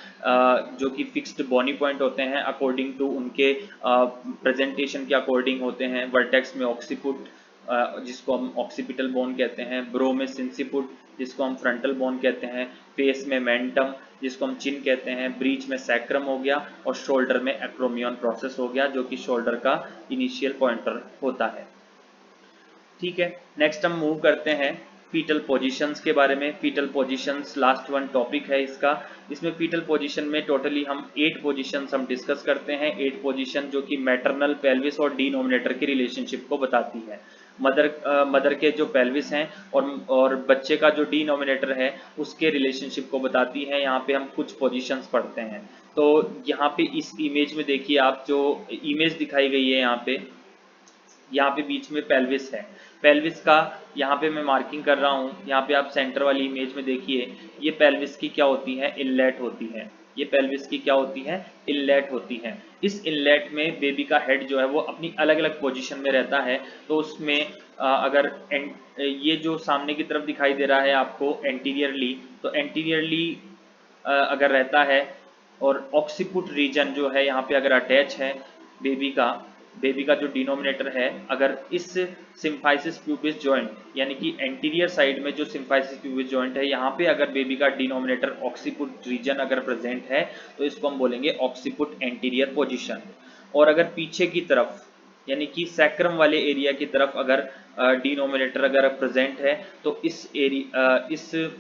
जो कि फिक्स्ड बॉनी पॉइंट होते हैं अकॉर्डिंग टू उनके प्रेजेंटेशन के अकॉर्डिंग होते हैं। वर्टेक्स में ऑक्सीपुट जिसको हम ऑक्सीपिटल बोन कहते हैं, ब्रो में सिंसिपुट जिसको हम फ्रंटल बोन कहते हैं, फेस में मेंटम जिसको हम चिन कहते हैं, ब्रीच में सैक्रम हो गया, और शोल्डर में एक्रोमियन प्रोसेस हो गया जो कि शोल्डर का इनिशियल पॉइंटर होता है। ठीक है, नेक्स्ट हम मूव करते हैं फीटल पोजीशंस के बारे में। Fetal positions last one topic है इसका। इसमें फीटल पोजीशन में टोटली हम 8 पोजीशंस हम डिस्कस करते हैं। 8 पोजीशन जो कि मैटरनल, पेल्विस और डिनोमिनेटर की रिलेशनशिप को बताती है। मदर के जो पेल्विस हैं और बच्चे का जो डिनोमिनेटर है उसके रिलेशनशिप को बताती है। यहाँ पे हम कुछ पोजीशंस पढ़ते हैं। तो यहाँ पे इस इमेज में देखिए, आप जो इमेज दिखाई गई है यहाँ पे बीच में पेल्विस है। पेल्विस का यहाँ पे मैं मार्किंग कर रहा हूँ। यहाँ पे आप सेंटर वाली इमेज में देखिए, ये पेल्विस की क्या होती है, इनलेट होती है। ये पेल्विस की क्या होती है, इनलेट होती है। इस इनलेट में बेबी का हेड जो है वो अपनी अलग अलग पोजीशन में रहता है। तो उसमें अगर ये जो सामने की तरफ दिखाई दे रहा है आपको एंटीरियरली, तो एंटीरियरली अगर रहता है, और ऑक्सीपुट रीजन जो है यहाँ पे अगर अटैच है बेबी का, बेबी का जो डिनोमिनेटर है, अगर इस सिम्फाइसिस प्यूबिस जॉइंट यानी कि एंटीरियर साइड में जो सिम्फाइसिस प्यूबिस जॉइंट है, यहाँ पे अगर बेबी का डिनोमिनेटर ऑक्सीपुट रीजन अगर प्रेजेंट है तो इसको हम बोलेंगे ऑक्सीपुट एंटीरियर पोजीशन। और अगर पीछे की तरफ यानी कि सैक्रम वाले एरिया की तरफ अगर डिनोमिनेटर अगर प्रेजेंट है तो इस